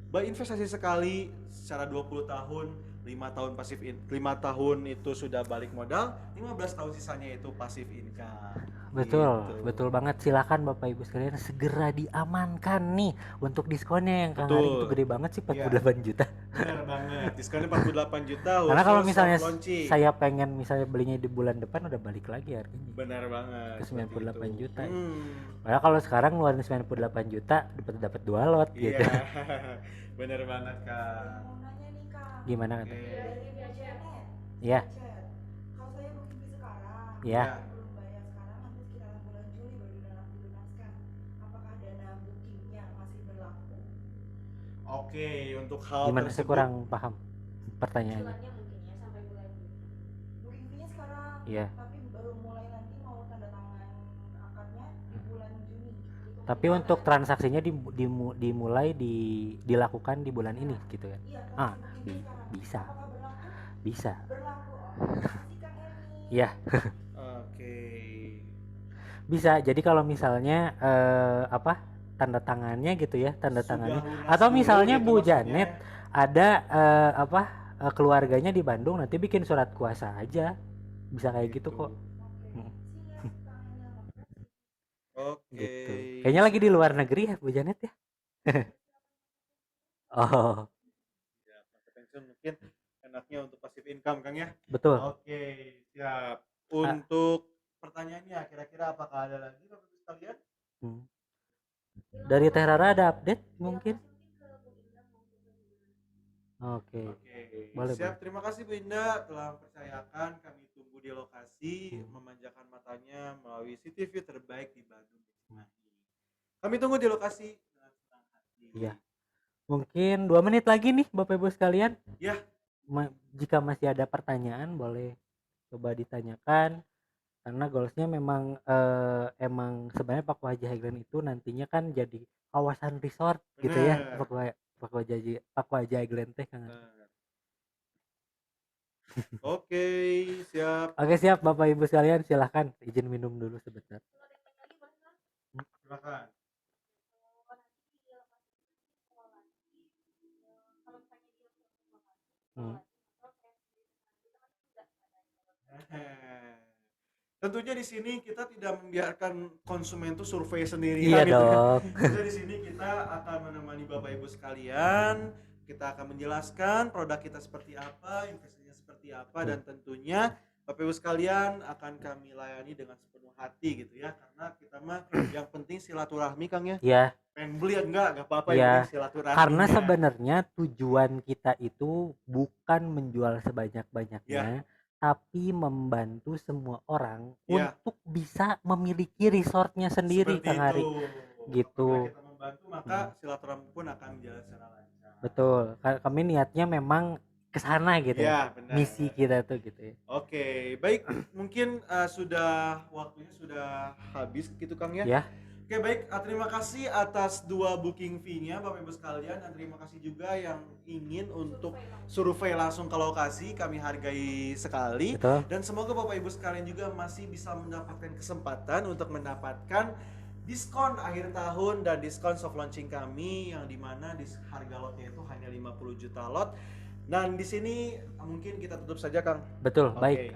investasi sekali secara 20 tahun, 5 tahun 5 tahun itu sudah balik modal, 15 tahun sisanya itu passive income. Gitu. Betul banget. Silakan Bapak Ibu sekalian segera diamankan nih untuk diskonnya yang Kang Haring Betul. itu gede banget sih, 48 Iya. juta. Benar banget. Diskonnya 48 juta. Karena kalau khusus misalnya soft launching. saya pengen misalnya belinya di bulan depan udah balik lagi harganya. Benar banget. Ke 98 seperti itu. juta. Padahal kalau sekarang ngeluarin 98 juta dapat 2 lot Iya. gitu. Benar banget Kak. Mau nanya nih Kang, Gimana Oke. kata? dari via chat, Ya, kalau saya booking fee sekarang, ya. belum bayar sekarang, nanti sekitaran bulan Juli baru dilunaskan. Apakah dana bookingnya masih berlaku? Oke, untuk hal Gimana, saya tersebut kurang paham pertanyaannya. Cicilannya mungkin ya sampai bulan Juli. Booking fee-nya sekarang, Iya. tapi baru mulai nanti mau tanda tangan akadnya di bulan Juni. Itu Tapi gimana? untuk transaksinya dimulai dilakukan di bulan ini gitu kan. Iya, Ah, transaksi booking fee sekarang. bisa. Apakah berlaku? Bisa. Berlaku. Oh, makasih Kang Eri. Iya. Oke. Bisa. Jadi kalau misalnya apa tanda tangannya gitu ya, tanda Sudah tangannya. lunas Atau dulu misalnya gitu Bu maksudnya. Janet ada apa keluarganya di Bandung, nanti bikin surat kuasa aja. Bisa kayak gitu kok. Mm, Oke, gitu. Kayaknya lagi di siap. luar negeri ya Bu Janet ya. Oh, Ya, masa pensiun mungkin enaknya untuk passive income Kang ya. betul. Oke, siap. Ah, Untuk pertanyaannya, kira-kira apakah ada lagi Bapak Ibu sekalian? hmm. Dari Teh Rara ada update mungkin? Oke, Oke, boleh boleh. siap. Terima kasih Bu Indah telah mempercayakan kami tunggu di lokasi Hmm. memanjakan matanya melalui CTV terbaik di Bandung. Kami tunggu di lokasi dengan senang hati. Iya. Mungkin 2 menit lagi nih Bapak Ibu sekalian. Ya, Jika masih ada pertanyaan boleh coba ditanyakan karena goalsnya memang emang sebenarnya Paku Haji Highland itu nantinya kan jadi kawasan resort gitu ya benar. Paku Haji Highland teh Kang. Benar. Oke, siap. Oke siap Bapak Ibu sekalian silahkan izin minum dulu sebentar. Silakan. Hmm. Tentunya di sini kita tidak membiarkan konsumen itu survei sendirian Iya gitu ya. dong. Tentunya di sini kita akan menemani Bapak Ibu sekalian, kita akan menjelaskan produk kita seperti apa, investasinya seperti apa, dan tentunya Bapak Ibu sekalian akan kami layani dengan sepenuh hati gitu ya, karena kita mah yang penting silaturahmi Kang ya. Ya, Pengen beli ya enggak apa-apa, yang ya. penting silaturahmi. Karena sebenarnya tujuan kita itu bukan menjual Ya, sebanyak-banyaknya, tapi membantu semua orang ya, untuk bisa memiliki resortnya sendiri, seperti Kang Hari. itu. Gitu. Apabila kita membantu, maka silaturahmi pun akan berjalan secara lancar. Betul. Kami niatnya memang ke sana gitu. Iya, benar. Misi kita tuh gitu ya. Oke, baik. Mungkin waktunya sudah habis gitu Kang ya. Ya. Oke, baik. Terima kasih atas 2 booking fee-nya Bapak Ibu sekalian, dan terima kasih juga yang ingin untuk survei langsung ke lokasi. Kami hargai sekali. Betul. Dan semoga Bapak Ibu sekalian juga masih bisa mendapatkan kesempatan untuk mendapatkan diskon akhir tahun dan diskon soft launching kami, yang dimana harga lotnya itu hanya 50 juta lot. Dan di sini mungkin kita tutup saja Kang. Betul. Oke. Baik,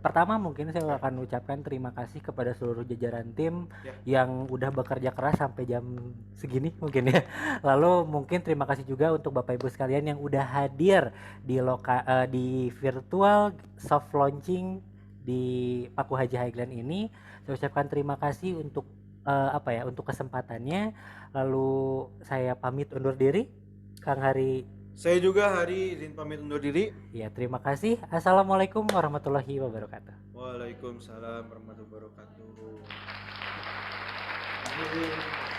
pertama mungkin saya akan ucapkan terima kasih kepada seluruh jajaran tim yang udah bekerja keras sampai jam segini mungkin ya. Lalu mungkin terima kasih juga untuk Bapak Ibu sekalian yang udah hadir di virtual soft launching di Paku Haji Highland ini. Saya ucapkan terima kasih untuk untuk kesempatannya. Lalu saya pamit undur diri. Kang Hari. Saya juga Hari izin pamit undur diri. Ya, terima kasih. Assalamualaikum warahmatullahi wabarakatuh. Waalaikumsalam warahmatullahi wabarakatuh.